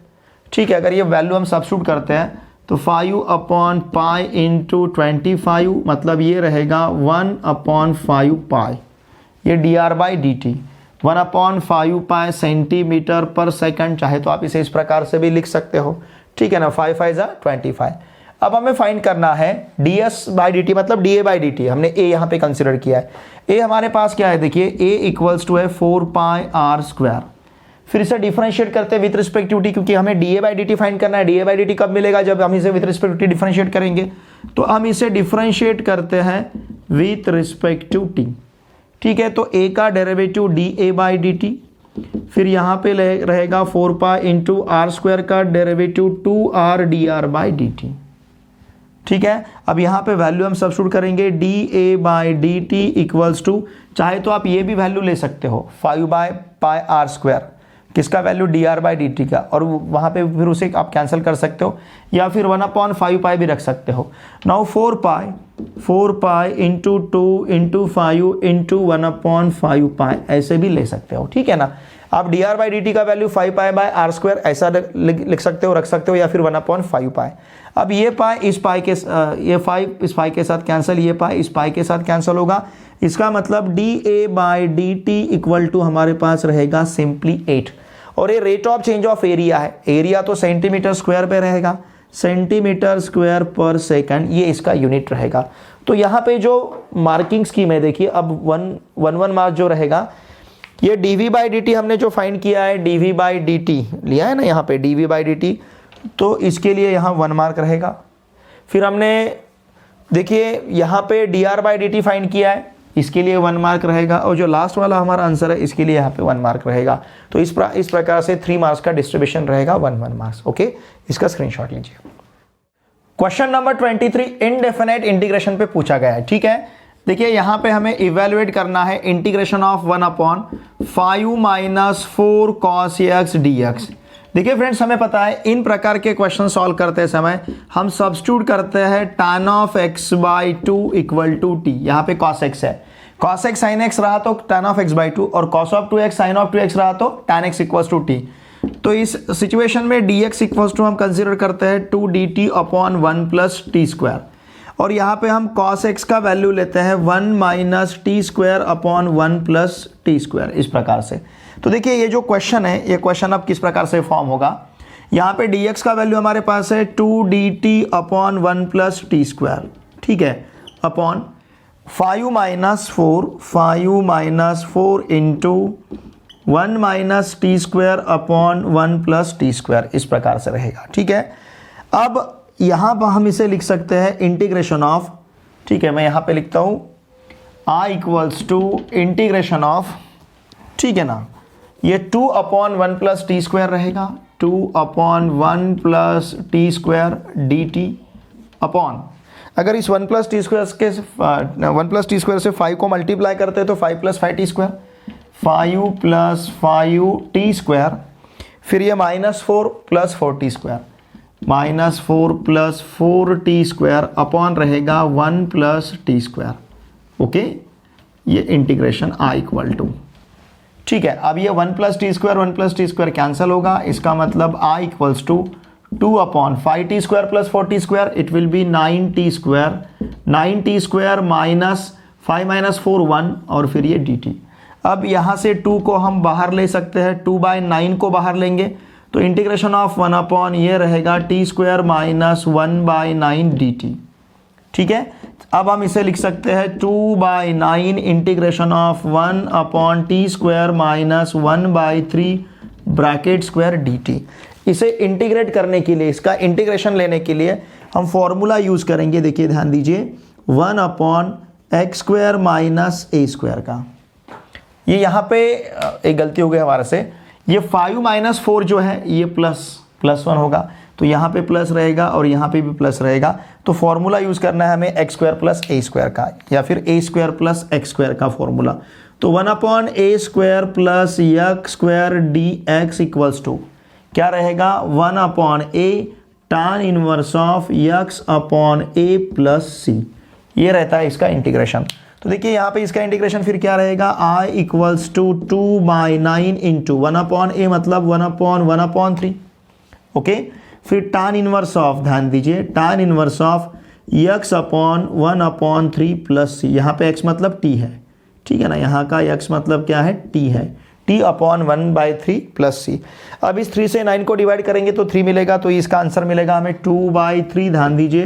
ठीक है। अगर ये वैल्यू हम सब्स्टिट्यूट करते हैं तो 5/π इंटू 25 मतलब ये रहेगा 1/5 पाई, ये dr/dt 1/5 सेंटीमीटर पर सेकंड, चाहे तो आप इसे इस प्रकार से भी लिख सकते हो, ठीक है ना। 5 5 25। अब हमें फाइंड करना है ds/dt मतलब da/dt, हमने a यहाँ पे कंसिडर किया है। a हमारे पास क्या है, देखिए a इक्वल्स टू है 4πr²। फिर इसे डिफरेंशिएट करते हैं विथ रिस्पेक्ट टू t, क्योंकि हमें da/dt फाइंड करना है। da/dt कब मिलेगा, जब हम इसे with respect to t differentiate करेंगे। तो हम इसे डिफरेंशिएट करते हैं विथ रिस्पेक्ट टू t, ठीक है। तो a का डेरिवेटिव da/dt, फिर यहाँ पे रहेगा 4π इंटू r² का डेरिवेटिव 2r dr/dt, ठीक है। अब यहाँ पे वैल्यू हम सब्स्टिट्यूट करेंगे da/dt इक्वल्स टू, चाहे तो आप ये भी वैल्यू ले सकते हो 5/πr², किसका वैल्यू dr/dt का, और वहाँ पे फिर उसे आप कैंसिल कर सकते हो, या फिर 1/5 भी रख सकते हो। नाउ 4π इंटू 2 इंटू 5 इंटू 1/5 ऐसे भी ले सकते हो, ठीक है ना। आप dr/dt का वैल्यू 5π/r² ऐसा लिख सकते हो, रख सकते हो, या फिर 1/5 अब ये पाई इस पाई के ये 5 इस पाई के साथ कैंसिल, ये पाई इस पाई के साथ कैंसिल होगा। इसका मतलब da/dt इक्वल टू हमारे पास रहेगा सिंपली 8, और ये rate of change of area है, एरिया तो सेंटीमीटर स्क्वायर पे रहेगा, सेंटीमीटर स्क्वायर पर सेकंड ये इसका यूनिट रहेगा। तो यहाँ पे जो मार्किंग स्कीम है, देखिए अब 1 मार्क जो रहेगा, ये dv/dt हमने जो फाइंड किया है, dv/dt लिया है ना यहाँ पे dv/dt, तो इसके लिए यहाँ 1 मार्क रहेगा। फिर हमने देखिए यहाँ पे dr/dt फाइंड किया है, इसके लिए 1 मार्क रहेगा, और जो लास्ट वाला हमारा आंसर है इसके लिए यहाँ पे 1 मार्क रहेगा। तो इस प्रकार से 3 मार्क्स का डिस्ट्रीब्यूशन रहेगा, 1 मार्क्स। ओके, इसका स्क्रीनशॉट लीजिए। क्वेश्चन नंबर 23 इनडेफिनेट इंटीग्रेशन पे पूछा गया है, ठीक है। देखिए यहाँ पे हमें इवेलुएट करना है integration of 1/5 - 4 cos x dx। देखिए फ्रेंड्स, हमें पता है इन प्रकार के क्वेश्चन सॉल्व करते समय हम सब्स्टिट्यूट करते हैं tan of x/2 equal to t। यहाँ पे cos x है, cos x sin x रहा तो tan of x/2, और cos of 2x sin of 2x रहा तो tan x equals to t। तो इस सिचुएशन में dx इक्वल्स टू हम कंसिडर करते हैं 2dt/1 + t², और यहाँ पे हम cos x का वैल्यू लेते हैं 1 - t²/1 + t², इस प्रकार से। तो देखिए ये जो क्वेश्चन है, ये क्वेश्चन अब किस प्रकार से फॉर्म होगा। यहाँ पे dx का वैल्यू हमारे पास है 2dt/1 + t², ठीक है, अपॉन 5 - 4 इंटू 1 - t²/1 + t², इस प्रकार से रहेगा, ठीक है। अब यहाँ पर हम इसे लिख सकते हैं इंटीग्रेशन ऑफ, ठीक है, मैं यहाँ पे लिखता हूँ i equals to integration of, ठीक है ना, ये 2/1 + t² रहेगा, 2/1 + t² dt अपॉन, अगर इस 1 + t² से 5 को मल्टीप्लाई करते हैं तो 5 + 5 t², 5 + 5 t², फिर ये -4 + 4 t², -4 + 4 t² अपॉन रहेगा 1 + t²। ओके, ये इंटीग्रेशन i इक्वल टू, ठीक है। अब ये 1 + t² कैंसिल होगा, इसका मतलब i equals to 2/5 t² + 4 t², it will be 9t², 9t² minus 5 - 4 1, और फिर ये dt। अब यहाँ से 2 को हम बाहर ले सकते हैं, 2/9 को बाहर लेंगे तो इंटीग्रेशन ऑफ 1/, ये रहेगा t² - 1/9 dt, ठीक है। अब हम इसे लिख सकते हैं 2/9 integration of 1/t² - 1/3 bracket square dt। इसे इंटीग्रेट करने के लिए, इसका इंटीग्रेशन लेने के लिए हम फॉर्मूला यूज करेंगे। देखिए ध्यान दीजिए, 1/x² - a² का। ये यहाँ पे एक गलती हो गई हमारे से, ये 5 - 4 जो है ये +1 होगा, तो यहाँ पे प्लस रहेगा और यहाँ पे भी प्लस रहेगा। तो फॉर्मूला यूज करना है हमें x² + a² का, या फिर a² + x² का फॉर्मूला। तो 1/a² + x² dx equals to क्या रहेगा, 1/a tan inverse of x/a + c, ये रहता है इसका इंटीग्रेशन। तो तो देखिए यहाँ पे इसका इंटीग्रेशन फिर क्या रहेगा, i equals to 2/9 into 1/a मतलब 1/1/3। ओके, फिर tan इनवर्स ऑफ, ध्यान दीजिए tan inverse of x upon 1/3 plus c। यहाँ पे x मतलब t है, ठीक है ना, यहाँ का x मतलब क्या है, t है, t अपॉन 1/3 प्लस c। अब इस 3 से 9 को डिवाइड करेंगे तो 3 मिलेगा, तो इसका आंसर मिलेगा हमें 2/3। ध्यान दीजिए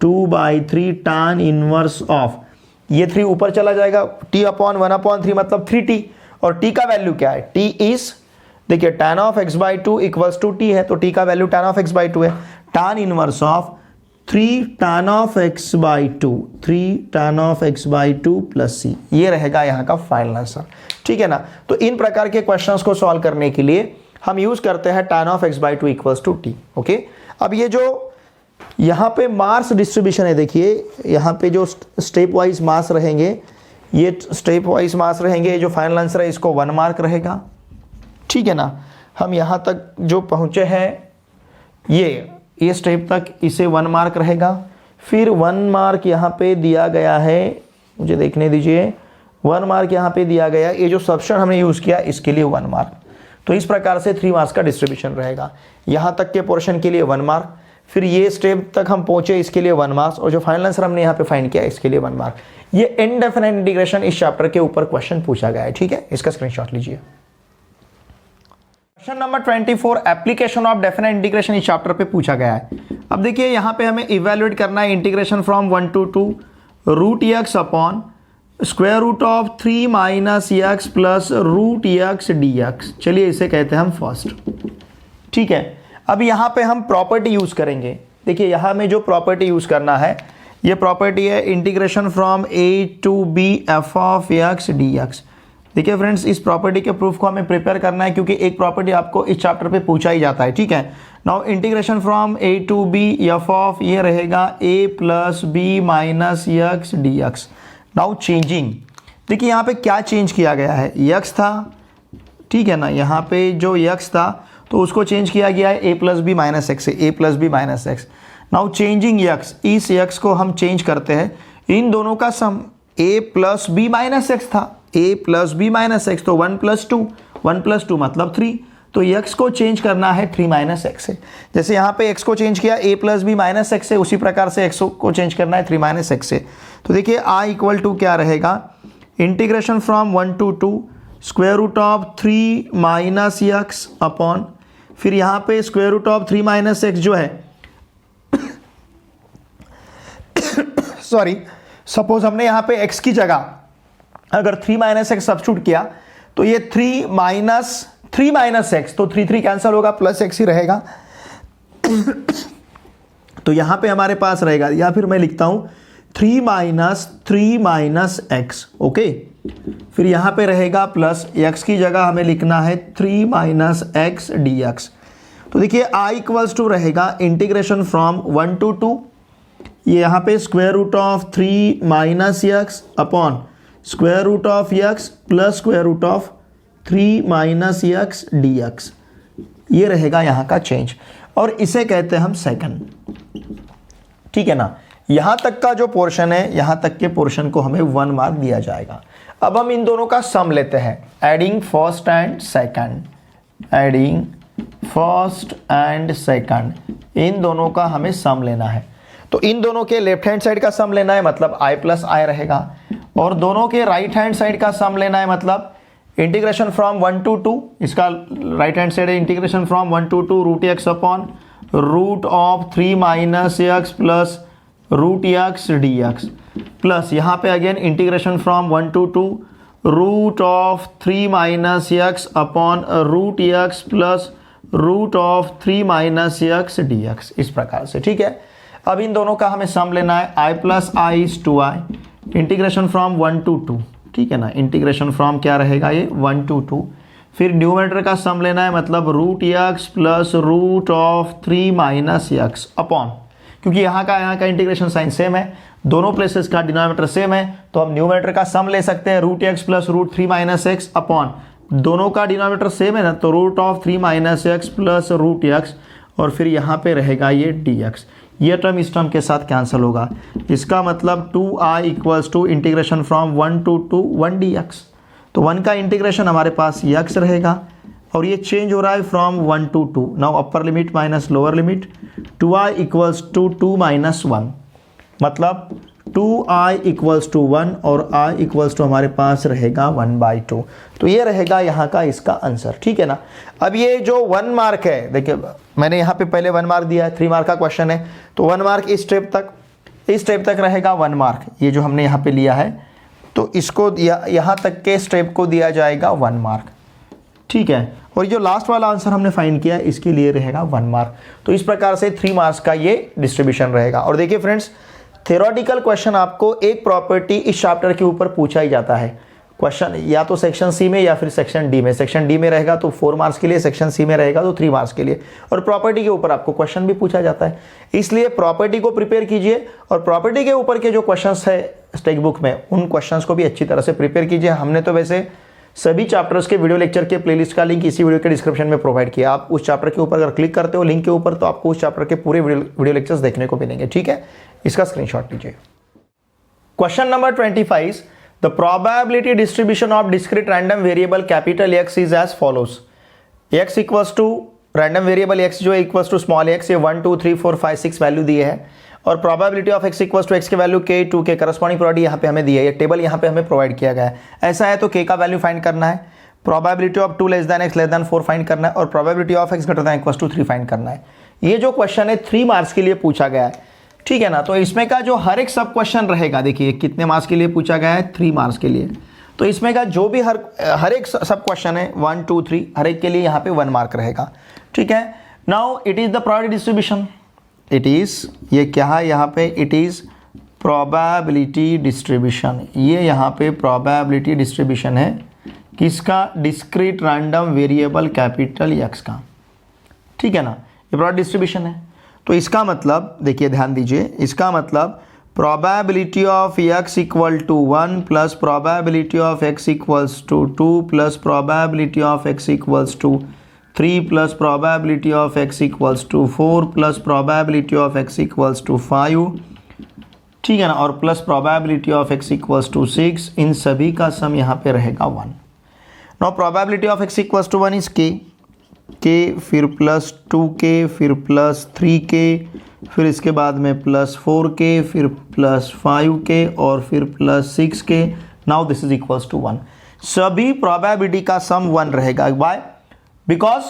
2/3 tan इनवर्स ऑफ, ये 3 ऊपर चला जाएगा, t अपॉन 1/3 मतलब 3t, और t का वैल्यू क्या है, t इज, देखिए tan of x/2 equals to t है, तो t का वैल्यू tan ऑफ x/2 है, tan inverse of 3 tan of x/2, 3 tan of x/2 plus c, ये रहेगा यहाँ का फाइनल आंसर, ठीक है ना। तो इन प्रकार के क्वेश्चंस को सॉल्व करने के लिए हम यूज करते हैं tan of x/2 equals to t। Okay, अब ये जो यहाँ पे मास डिस्ट्रीब्यूशन है, देखिए यहाँ पे जो स्टेप वाइज मास रहेंगे, ये स्टेप वाइज मास रहेंगे, जो फाइनल आंसर है इसको 1 मार्क रहेगा, ठीक है ना। हम यहाँ तक जो पहुँचे हैं ये स्टेप तक, इसे 1 मार्क रहेगा। फिर 1 मार्क यहाँ पे दिया गया है, मुझे देखने दीजिए, 1 मार्क यहाँ पे दिया गया, ये जो सब्स्टिट्यूशन हमने यूज़ किया इसके लिए 1 मार्क। तो इस प्रकार से 3 मार्क्स का डिस्ट्रीब्यूशन रहेगा। यहाँ तक के पोर्शन के लिए 1 मार्क, फिर ये स्टेप तक हम पहुंचे इसके लिए 1 मार्क्स, और जो फाइनल आंसर हमने यहाँ पे फाइंड किया इसके लिए 1 मार्क। ये इनडेफिनेट इंटीग्रेशन इस चैप्टर के ऊपर क्वेश्चन पूछा गया है, ठीक है, इसका स्क्रीनशॉट लीजिए। Question number 24, application of definite integration इस चैप्टर पे पूछा गया है। अब देखिए यहाँ पे हमें इवेल्युएट करना है integration from 1 to 2 root x upon square root of 3 minus x plus root x dx। चलिए इसे कहते हैं हम फर्स्ट, ठीक है। अब यहाँ पे हम प्रॉपर्टी यूज करेंगे, देखिए यहाँ में जो प्रॉपर्टी यूज करना है, ये प्रॉपर्टी है integration from a to b f of x dx। देखिए फ्रेंड्स, इस प्रॉपर्टी के प्रूफ को हमें प्रिपेयर करना है, क्योंकि एक प्रॉपर्टी आपको इस चैप्टर पे पूछा ही जाता है, ठीक है। Now integration from a to b f of, ये रहेगा a plus b minus x dx। Now changing, देखिए यहाँ पे क्या चेंज किया गया है, x था, ठीक है ना, यहाँ पे जो x था तो उसको चेंज किया गया है a plus b minus x से a plus b minus x. Now changing x, इस x को हम चेंज करते हैं, इन दोनों का sum a plus b minus x था, a plus b minus x, तो 1 प्लस 2, 1 प्लस 2 मतलब 3, तो x को चेंज करना है 3 माइनस एक्स से। जैसे यहाँ पे x को चेंज किया a plus b minus x से, उसी प्रकार से x को चेंज करना है 3 माइनस एक्स से। तो देखिए i इक्वल टू क्या रहेगा, integration from 1 to 2 square root of 3 minus x upon, फिर यहाँ पे square root of 3 minus x जो है सॉरी, सपोज हमने यहाँ पे x की जगह अगर 3 माइनस एक्स सब्स्टिट्यूट किया, तो ये 3 माइनस एक्स, तो 3 कैंसिल होगा, प्लस एक्स ही रहेगा। तो यहाँ पे हमारे पास रहेगा, या फिर मैं लिखता हूँ 3 माइनस एक्स, ओके। फिर यहाँ पे रहेगा प्लस x की जगह हमें लिखना है 3 माइनस एक्स dx। तो देखिए i इक्वल्स टू रहेगा इंटीग्रेशन फ्रॉम 1 to 2, ये यहाँ पे square root of 3 minus x upon square root of x plus square root of 3 minus x dx, ये रहेगा यहाँ का चेंज, और इसे कहते हैं हम सेकंड, ठीक है ना। यहाँ तक का जो पोर्शन है, यहाँ तक के पोर्शन को हमें 1 मार्क दिया जाएगा। अब हम इन दोनों का सम लेते हैं, adding first and second, adding first and second, इन दोनों का हमें सम लेना है। तो इन दोनों के लेफ्ट हैंड साइड का सम लेना है, मतलब i प्लस i रहेगा, और दोनों के राइट हैंड साइड का सम लेना है, मतलब इंटीग्रेशन फ्रॉम 1 to 2, इसका राइट हैंड साइड है integration from 1 to 2 root x upon root of 3 minus x plus root x dx, plus यहाँ पे again integration from 1 to 2 root of 3 minus x upon root x plus root of 3 minus x dx, इस प्रकार से, ठीक है। अब इन दोनों का हमें सम लेना है, i plus i is 2i, integration from 1 to 2, ठीक है ना, इंटीग्रेशन फ्रॉम क्या रहेगा ये 1 to 2, फिर न्यूमरेटर का सम लेना है, मतलब root x plus root of 3 minus x upon, क्योंकि यहाँ का इंटीग्रेशन साइन सेम है, दोनों प्लेसेस का डिनोमिनेटर सेम है, तो हम न्यूमरेटर का सम ले सकते हैं root x plus root 3 minus x upon, दोनों का डिनोमिनेटर सेम है ना, तो root of 3 minus x plus root x, और फिर यहाँ पे रहेगा ये dx। ये टर्म इस टर्म के साथ कैंसिल होगा। इसका मतलब 2i equals to integration from 1 to 2 1 dx। तो 1 का इंटीग्रेशन हमारे पास x रहेगा और ये चेंज हो रहा है from 1 to 2। Now upper limit minus lower limit, 2i equals to 2 minus 1, मतलब 2i इक्वल्स टू 1 और i इक्वल्स टू हमारे पास रहेगा 1/2। तो ये रहेगा यहाँ का इसका आंसर, ठीक है ना। अब ये जो 1 मार्क है, देखिए मैंने यहाँ पे पहले 1 मार्क दिया है, 3 मार्क का क्वेश्चन है, तो 1 मार्क इस स्टेप तक रहेगा 1 मार्क, ये जो हमने यहाँ पे लिया है, तो इसको यहाँ तक के स्टेप को दिया जाएगा 1 मार्क, ठीक है। और जो लास्ट वाला आंसर हमने फाइंड किया इसके लिए रहेगा 1 मार्क। तो इस प्रकार से 3 मार्क्स का ये डिस्ट्रीब्यूशन रहेगा। और देखिए फ्रेंड्स, थ्योरेटिकल क्वेश्चन आपको एक प्रॉपर्टी इस चैप्टर के ऊपर पूछा ही जाता है। क्वेश्चन या तो सेक्शन सी में या फिर सेक्शन डी में। सेक्शन डी में रहेगा तो 4 मार्क्स के लिए, सेक्शन सी में रहेगा तो 3 मार्क्स के लिए। और प्रॉपर्टी के ऊपर आपको क्वेश्चन भी पूछा जाता है, इसलिए प्रॉपर्टी को प्रिपेयर कीजिए और प्रॉपर्टी के ऊपर के जो क्वेश्चंस है टेक्स्ट बुक में, उन क्वेश्चंस को भी अच्छी तरह से प्रिपेयर कीजिए। हमने तो वैसे सभी चैप्टर्स के वीडियो लेक्चर के प्लेलिस्ट का लिंक इसी वीडियो के डिस्क्रिप्शन में प्रोवाइड किया। आप उस चैप्टर के ऊपर अगर क्लिक करते हो लिंक के ऊपर, तो आपको उस चैप्टर के पूरे वीडियो लेक्चर्स देखने को मिलेंगे, ठीक है। इसका स्क्रीनशॉट लीजिए। Question number 25, the probability distribution of discrete random variable capital x is as follows. X equals to random variable x जो है इक्वल्स टू स्मॉल एक्स, ये 1 2 3 4 5 6 वैल्यू दिए है, और probability of x equals to x के value के 2 के corresponding probability यहाँ पे हमें दी है। ये टेबल यहाँ पे हमें प्रोवाइड किया गया है। ऐसा है तो के का वैल्यू फाइंड करना है, probability of 2 less than x less than 4 find करना है, और probability of x greater than equals to 3 find करना है। ये जो क्वेश्चन है 3 मार्क्स के लिए पूछा गया है, ठीक है ना। तो इसमें का जो हर एक सब क्वेश्चन रहेगा, देखिए कितने मार्क्स के लिए पूछा गया है, 3 मार्क्स के लिए। तो इसमें का जो भी हर एक सब क्वेश्चन है 1 2 3 हर एक के लिए यहाँ पे 1 मार्क रहेगा, ठीक है। Now it is the probability distribution, it is, ये क्या है यहाँ पे, इट इज प्रोबेबिलिटी डिस्ट्रीब्यूशन। ये यहाँ पे प्रोबेबिलिटी डिस्ट्रीब्यूशन है किसका, discrete random variable capital x का, ठीक है ना। ये प्रोबेबिलिटी डिस्ट्रीब्यूशन है। तो इसका मतलब देखिए, ध्यान दीजिए, इसका मतलब probability of x equal to 1 plus probability of x equals to 2 plus probability of x equals to 3 plus probability of x equals to 4 plus probability of x equals to 5, ठीक है ना, और plus probability of x equals to 6, इन सभी का sum यहाँ पे रहेगा 1। Now probability of x equals to 1 is k, फिर प्लस 2k, फिर प्लस 3k, फिर इसके बाद में प्लस 4k, फिर प्लस 5k और फिर plus 6k। Now this is equals to 1। सभी प्रोबेबिलिटी का सम 1 रहेगा। बाय बिकॉज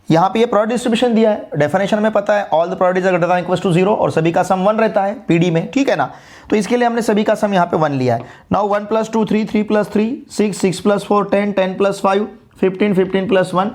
यहाँ पे ये प्रोबेबिलिटी डिस्ट्रीब्यूशन दिया है, डेफिनेशन में पता है all the probabilities are greater than equals to 0 और सभी का सम 1 रहता है पीडी में, ठीक है ना। तो इसके लिए हमने सभी का सम यहाँ पे 1 लिया है। Now 1 + 2 3, 3 + 3 6, 6 + 4 10, 10 + 5 15, 15 + 1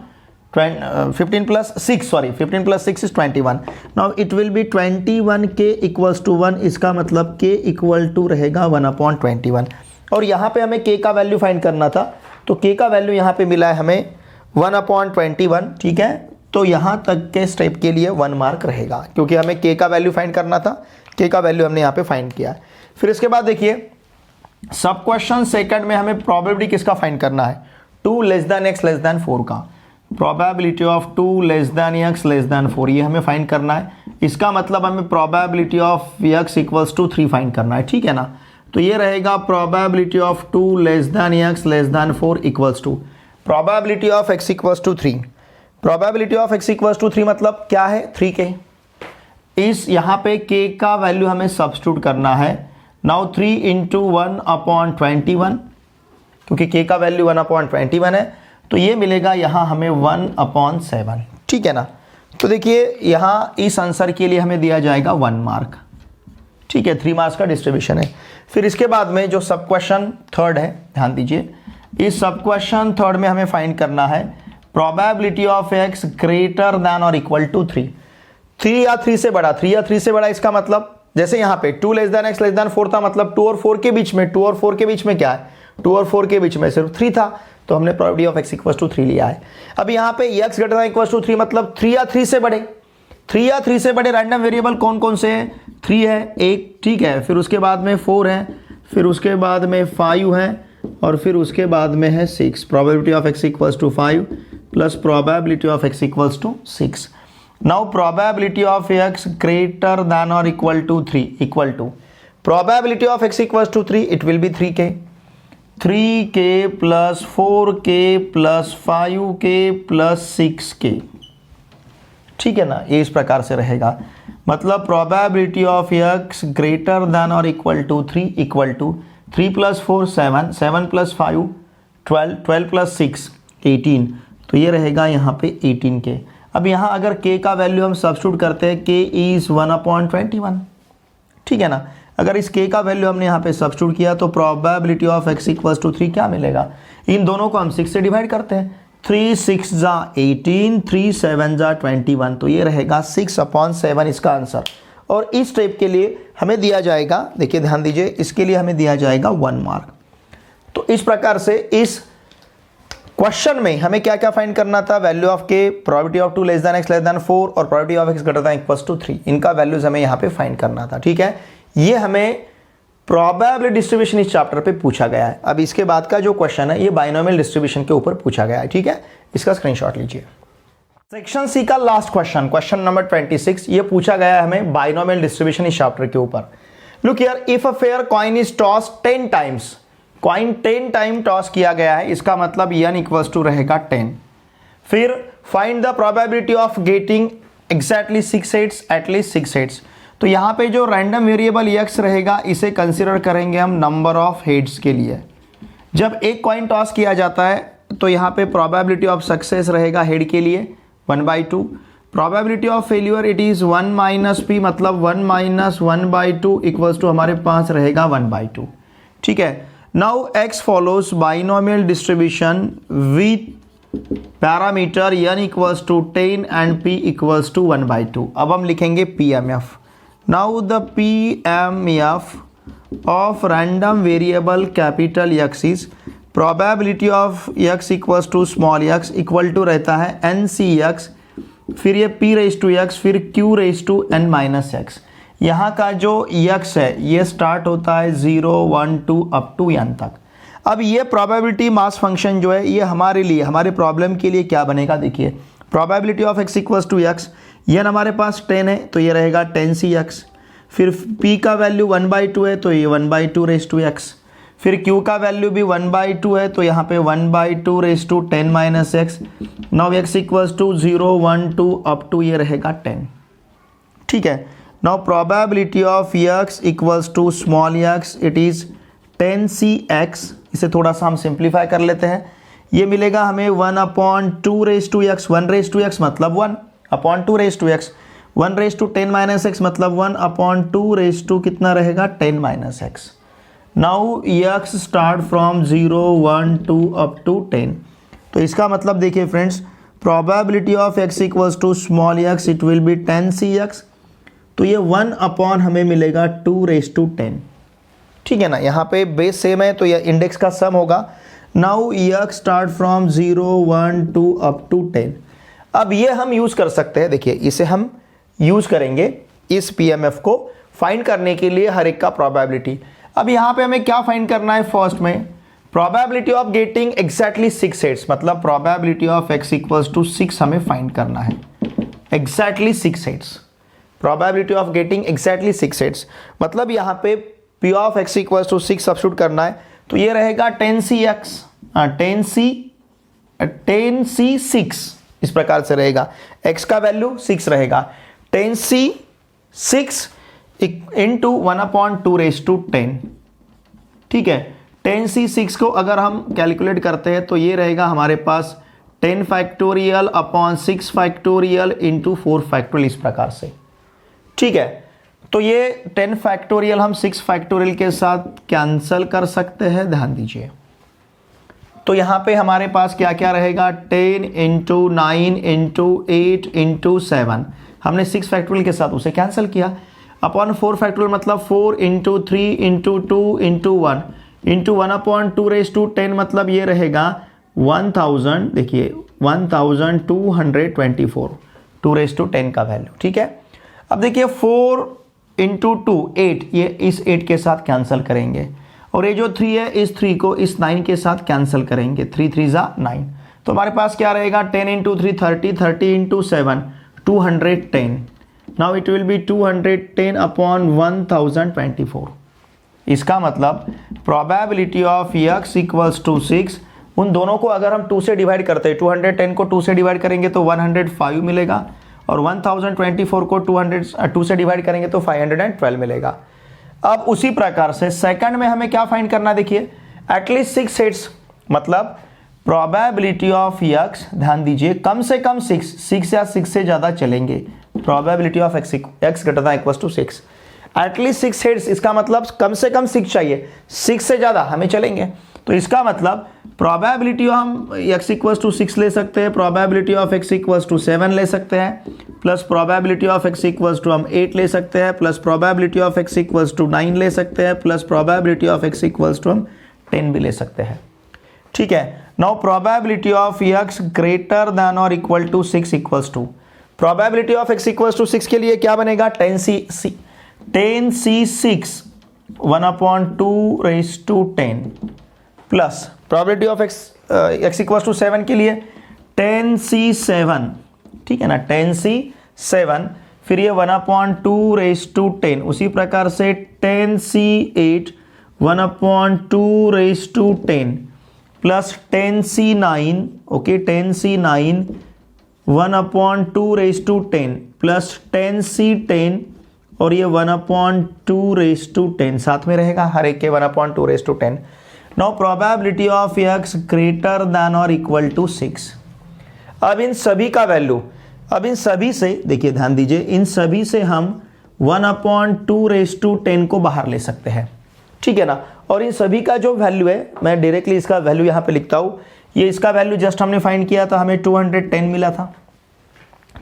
15 + 6 sorry 15 + 6 is 21। Now it will be 21k equals to 1। इसका मतलब k इक्वल टू रहेगा 1/21। और यहाँ पे हमें k का वैल्यू फाइंड करना था, तो k का वैल्यू यहाँ पे मिला है हमें 1/21, ठीक है। तो यहाँ तक के स्टेप के लिए 1 मार्क रहेगा, क्योंकि हमें k का वैल्यू फाइंड करना था। k का वैल्यू हमने यहाँ पे फाइंड किया। फिर इसके बाद देखिए सब क्वेश्चन सेकंड में हमें प्रोबेबिलिटी किसका फाइंड करना है, 2 less than x less than 4 का। Probability of 2 less than x less than 4 ये हमें फाइंड करना है। इसका मतलब हमें probability of x equals to 3 find करना है, ठीक है ना। तो ये रहेगा probability of 2 less than x less than 4 equals to probability of x equals to 3। Probability of x equals to 3 मतलब क्या है, 3k। इस यहाँ पे k का वैल्यू हमें सब्स्टिट्यूट करना है। नाउ 3 × 1/21, क्योंकि k का वैल्यू 1/21 है, तो ये मिलेगा यहाँ हमें 1/7, ठीक है ना। तो देखिए यहाँ इस आंसर के लिए हमें दिया जाएगा 1 मार्क, ठीक है। 3 मार्क्स का डिस्ट्रीब्यूशन है। फिर इसके बाद में जो सब क्वेश्चन थर्ड है, ध्यान दीजिए, इस सब क्वेश्चन थर्ड में हमें फाइंड करना है probability of x greater than और इक्वल टू 3। 3 या 3 से बड़ा, 3 या 3 से बड़ा, इसका मतलब जैसे यहाँ पे 2 less than x less than 4 था, मतलब 2 और 4 के बीच में, 2 और 4 के बीच में क्या है, 2 और 4 के बीच में सिर्फ 3 था, तो हमने probability of x equals to 3 लिया है। अब यहाँ पे x greater than equals to 3 मतलब 3 या 3 से बड़े, 3 या 3 से बड़े रैंडम वेरिएबल कौन कौन से हैं, 3 है एक, ठीक है, फिर उसके बाद में 4 है, फिर उसके बाद में 5 है, और फिर उसके बाद में है 6। Probability of x equals to 5 plus probability of x equals to 6। Now probability of x greater than और equal to 3 equal to probability of x equal to 3, it will be 3k plus 4k plus 5k plus 6k। ठीक है ना, ये इस प्रकार से रहेगा। मतलब probability of x greater than और equal to 3 equal to 3 plus 4 7, 7 plus 5 12, 12 plus 6 18, तो ये रहेगा यहाँ पे 18k। अब यहाँ अगर k का वैल्यू हम सब्स्टिट्यूट करते हैं, k इज़ 1/21। ठीक है ना, अगर इस k का वैल्यू हमने यहाँ पे सब्स्टिट्यूट किया तो probability of x equals to 3 क्या मिलेगा? इन दोनों को हम 6 से डिवाइड करते हैं। 3 6 जा 18, 3 7 जा 21, तो ये रहेगा 6/7 इसका आंसर। और इस स्टेप के लिए हमें दिया जाएगा, देखिए ध्यान दीजिए, इसके लिए हमें दिया जाएगा 1 मार्क। तो इस प्रकार से इस क्वेश्चन में हमें क्या क्या फाइंड करना था? Value of k, probability of 2 less than x less than 4 और probability of x greater than equals to 3, इनका वैल्यूज हमें यहाँ पे फाइंड करना था। ठीक है, ये हमें प्रोबेबिलिटी डिस्ट्रीब्यूशन इस चैप्टर पे पूछा गया है। अब इसके बाद का जो क्वेश्चन है ये बाइनोमियल डिस्ट्रीब्यूशन के ऊपर पूछा गया है। ठीक है, इसका स्क्रीनशॉट लीजिए। सेक्शन सी का लास्ट क्वेश्चन, क्वेश्चन नंबर 26, ये पूछा गया है हमें बाइनोमियल डिस्ट्रीब्यूशन इस चैप्टर के ऊपर। Look here, if a fair coin is toss 10 times, coin 10 time toss किया गया है, इसका मतलब n इक्वल्स टू रहेगा 10। फिर find the probability of getting exactly 6 heads, at least 6 heads. तो यहाँ पे जो रैंडम वेरिएबल x रहेगा इसे कंसिडर करेंगे हम नंबर ऑफ हेड्स के लिए। जब एक कॉइन टॉस किया जाता है तो यहाँ पे प्रोबेबिलिटी ऑफ सक्सेस रहेगा हेड के लिए 1/2, probability of failure it is 1 minus p, मतलब 1 माइनस 1/2 इक्वल्स टू हमारे पास रहेगा 1/2। ठीक है, now x follows binomial distribution with parameter n equals to 10 and p equals to 1/2। अब हम लिखेंगे PMF। Now the PMF of random variable capital X is probability of x equals to small x equal to रहता है NCX, फिर ये p raise to x, फिर q raise to n minus x। यहाँ का जो x है ये स्टार्ट होता है 0 1 2 अप टू n तक। अब ये प्रोबेबिलिटी मास फंक्शन जो है ये हमारे लिए, हमारे प्रॉब्लम के लिए क्या बनेगा? देखिए, probability of x equals to x, ये हमारे पास 10 है तो ये रहेगा 10cx, फिर p का वैल्यू 1/2 है तो ये 1/2 रेज टू x, फिर q का वैल्यू भी 1/2 है तो यहाँ पे 1/2 raise to 10 minus x। Now x equals to 0 1 2 up to ये रहेगा 10। ठीक है, now probability of x equals to small x it is 10cx। इसे थोड़ा सा हम सिंप्लीफाई कर लेते हैं, ये मिलेगा हमें 1/2 raise to x, 1 raise to x मतलब 1/2 raise to x, 1 raise to 10 minus x मतलब 1/2 रेज टू कितना रहेगा 10 minus x। Now x start from 0 1 2 up to 10। तो इसका मतलब देखिए friends, probability of x equals to small x it will be 10cx, तो ये 1 हमें मिलेगा 2 रेज टू 10। ठीक है ना, यहाँ पे बेस सेम है तो ये इंडेक्स का सम होगा। Now x start from 0 1 2 up to 10। अब ये हम यूज़ कर सकते हैं, देखिए इसे हम यूज़ करेंगे इस PMF को फाइंड करने के लिए हर एक का प्रोबेबिलिटी। अब यहाँ पे हमें क्या फाइंड करना है? फर्स्ट में probability of getting exactly 6 heads, मतलब probability of x equals to 6 हमें फाइंड करना है, exactly 6 heads. Probability of getting exactly 6 heads मतलब यहाँ पे p of x equals to 6 substitute करना है तो ये रहेगा 10cx, 10c6 इस प्रकार से रहेगा। x का वैल्यू 6 रहेगा, 10c6 इंटू 1/2 रेज टू 10। ठीक है, 10c6 को अगर हम कैलकुलेट करते हैं तो ये रहेगा हमारे पास 10 factorial upon 6 factorial into 4 factorial इस प्रकार से। ठीक है, तो ये 10 फैक्टोरियल हम 6 फैक्टोरियल के साथ कैंसल कर सकते हैं, ध्यान दीजिए। तो यहाँ पे हमारे पास क्या क्या रहेगा? 10 इंटू 9 इंटू 8 इंटू 7, हमने 6 फैक्टोरियल के साथ उसे कैंसिल किया, अपॉन 4 फैक्टोरियल मतलब 4 into 3 into 2 into 1 into 1/2 raise to 10 मतलब ये रहेगा 1000, देखिए 1224, 2 रेज टू 10 का वैल्यू। ठीक है, अब देखिए 4 इंटू 2 8, ये इस 8 के साथ कैंसिल करेंगे और ये जो 3 है इस 3 को इस 9 के साथ कैंसिल करेंगे, 3 3 जा 9। तो हमारे पास क्या रहेगा? 10 into 3 30, 30 into 7 210. Now it will be 210 upon 1024. इसका मतलब probability of x equals to 6, उन दोनों को अगर हम 2 से डिवाइड करते हैं, 210 को 2 से डिवाइड करेंगे तो 105 मिलेगा, और 1024 को 2 से डिवाइड करेंगे तो 512 मिलेगा। अब उसी प्रकार से सेकंड में हमें क्या फाइंड करना, देखिए एटलीस्ट 6 सेट्स, मतलब प्रोबेबिलिटी ऑफ x, ध्यान दीजिए कम से कम 6 या 6 से ज़्यादा चलेंगे, probability of x greater than equals to 6, at least 6 sets, इसका मतलब कम से कम 6 चाहिए, 6 से ज़्यादा हमें चलेंगे। तो इसका मतलब प्रोबेबिलिटी हम x इक्वल्स टू 6 ले सकते हैं, probability of x equals to 7 ले सकते हैं, plus probability of x equals to हम 8 ले सकते हैं, plus probability of x equals to 9 ले सकते हैं, plus probability of x equals to हम 10 भी ले सकते हैं। ठीक है, now probability of x greater than और equal to 6 equals to, probability of x equals to 6 के लिए क्या बनेगा, 10c6 1/2 raised to 10 plus probability of x equals to 7 के लिए 10c7, ठीक है ना, 10c7, फिर ये 1/2 raised to 10, उसी प्रकार से 10c8 1/2 raised to 10 plus 10c9, okay 10c9 1/2 raised to 10 plus 10c10 और ये 1/2 raised to 10 साथ में रहेगा, हर एक के 1/2 raised to 10। Now probability of x greater than और इक्वल टू 6। अब इन सभी का वैल्यू, अब इन सभी से देखिए, ध्यान दीजिए, इन सभी से हम 1/2 raised to 10 को बाहर ले सकते हैं, ठीक है ना, और इन सभी का जो वैल्यू है, मैं डायरेक्टली इसका वैल्यू यहाँ पे लिखता हूँ, ये इसका वैल्यू जस्ट हमने फाइंड किया था, हमें 210 मिला था,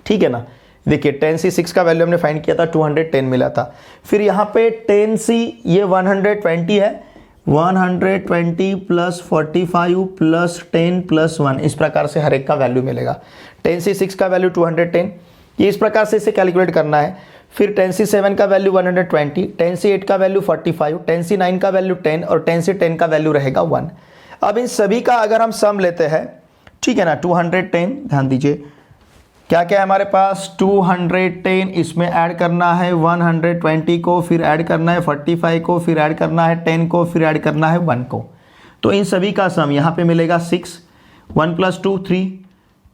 ठीक है ना, देखिए 10c6 का वैल्यू हमने फाइंड किया था, 210 मिला था, फिर यहाँ पे 10c ये 120 है, 120 प्लस 45 प्लस 10 प्लस 1, इस प्रकार से हर एक का वैल्यू मिलेगा। 10c6 का वैल्यू 210, ये इस प्रकार से इसे कैलकुलेट करना है। फिर 10c7 का वैल्यू 120, 10c8 का वैल्यू 45, 10c9 का वैल्यू 10 और 10c10 का वैल्यू रहेगा 1। अब इन सभी का अगर हम सम लेते हैं, ठीक है ना, 210, ध्यान दीजिए क्या क्या है हमारे पास, 210, इसमें ऐड करना है 120 को, फिर ऐड करना है 45 को, फिर ऐड करना है 10 को, फिर ऐड करना है 1 को। तो इन सभी का सम यहाँ पे मिलेगा 6, 1 + 2 3,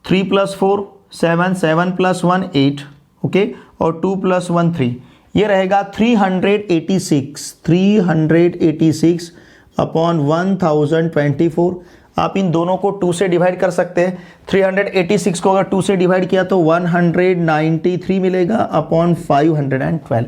3 + 4 7, 7 + 1 8, ओके, और 2 + 1 3, ये रहेगा 386 अपॉन 1024। आप इन दोनों को 2 से डिवाइड कर सकते हैं, 386 को अगर 2 से डिवाइड किया तो 193 मिलेगा अपॉन 512।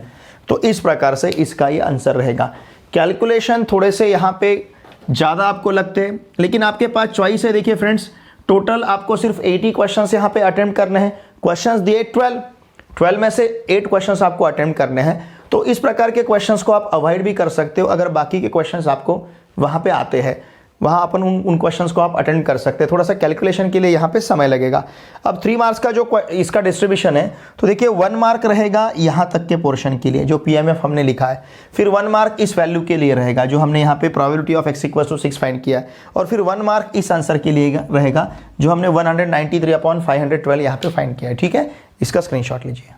तो इस प्रकार से इसका ये आंसर रहेगा। कैलकुलेशन थोड़े से यहाँ पे ज़्यादा आपको लगते हैं, लेकिन आपके पास चॉइस है। देखिए फ्रेंड्स, टोटल आपको सिर्फ 80 क्वेश्चंस यहाँ पे अटेम्प्ट करने हैं। क्वेश्चंस दिए 12 में से 8 क्वेश्चंस आपको अटेम्प्ट करने हैं। तो इस प्रकार के क्वेश्चंस को आप अवॉइड भी कर सकते हो। अगर बाकी के क्वेश्चंस आपको वहाँ पे आते हैं, वहाँ अपन उन क्वेश्चंस को आप अटेंड कर सकते हैं। थोड़ा सा कैलकुलेशन के लिए यहाँ पे समय लगेगा। अब 3 मार्क्स का जो इसका डिस्ट्रीब्यूशन है, तो देखिए 1 मार्क रहेगा यहाँ तक के पोर्शन के लिए जो PMF हमने लिखा है, फिर 1 मार्क इस वैल्यू के लिए रहेगा जो हमने यहाँ पे प्रोबेबिलिटी ऑफ x = 6 फाइंड किया है, और फिर 1 मार्क इस आंसर के लिए रहेगा जो हमने 193/512 यहाँ पे फाइंड किया है। ठीक है, इसका स्क्रीनशॉट लीजिए।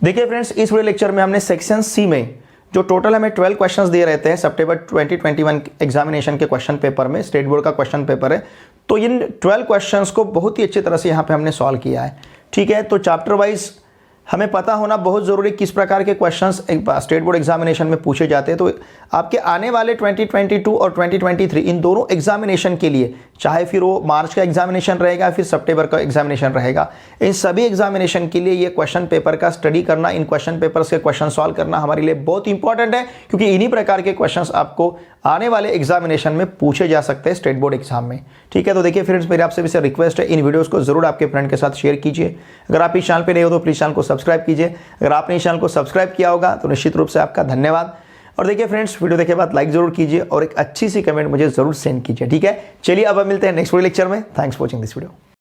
देखिए फ्रेंड्स, इस वीडियो लेक्चर में हमने सेक्शन सी में जो टोटल हमें 12 क्वेश्चंस दिए रहते हैं सितंबर 2021 एग्जामिनेशन के क्वेश्चन पेपर में, स्टेट बोर्ड का क्वेश्चन पेपर है, तो इन 12 क्वेश्चंस को बहुत ही अच्छी तरह से यहाँ पे हमने सॉल्व किया है। ठीक है, तो चैप्टर वाइज हमें पता होना बहुत ज़रूरी किस प्रकार के क्वेश्चंस स्टेट बोर्ड एग्जामिनेशन में पूछे जाते हैं। तो आपके आने वाले 2022 और 2023 इन दोनों एग्जामिनेशन के लिए, चाहे फिर वो मार्च का एग्जामिनेशन रहेगा फिर सितंबर का एग्जामिनेशन रहेगा, इन सभी एग्जामिनेशन के लिए ये क्वेश्चन पेपर का स्टडी करना, इन क्वेश्चन पेपर्स के क्वेश्चन सॉल्व करना हमारे लिए बहुत इंपॉर्टेंट है, क्योंकि इन्हीं प्रकार के क्वेश्चंस आपको आने वाले एग्जामिनेशन में पूछे जा सकते हैं स्टेट बोर्ड एग्जाम में। ठीक है, तो देखिए फ्रेंड्स, मेरे आपसे भी रिक्वेस्ट है, इन वीडियोस को जरूर आपके फ्रेंड के साथ शेयर कीजिए। अगर आप इस चैनल पे नए हो तो प्लीज चैनल को सब्सक्राइब कीजिए। अगर आपने इस चैनल को सब्सक्राइब किया होगा तो निश्चित रूप से आपका धन्यवाद। और देखिए फ्रेंड्स, वीडियो देखे बाद लाइक जरूर कीजिए और एक अच्छी सी कमेंट मुझे जरूर सेंड कीजिए। ठीक है, चलिए अब हम मिलते हैं नेक्स्ट वीडियो लेक्चर में। Thanks for watching this video.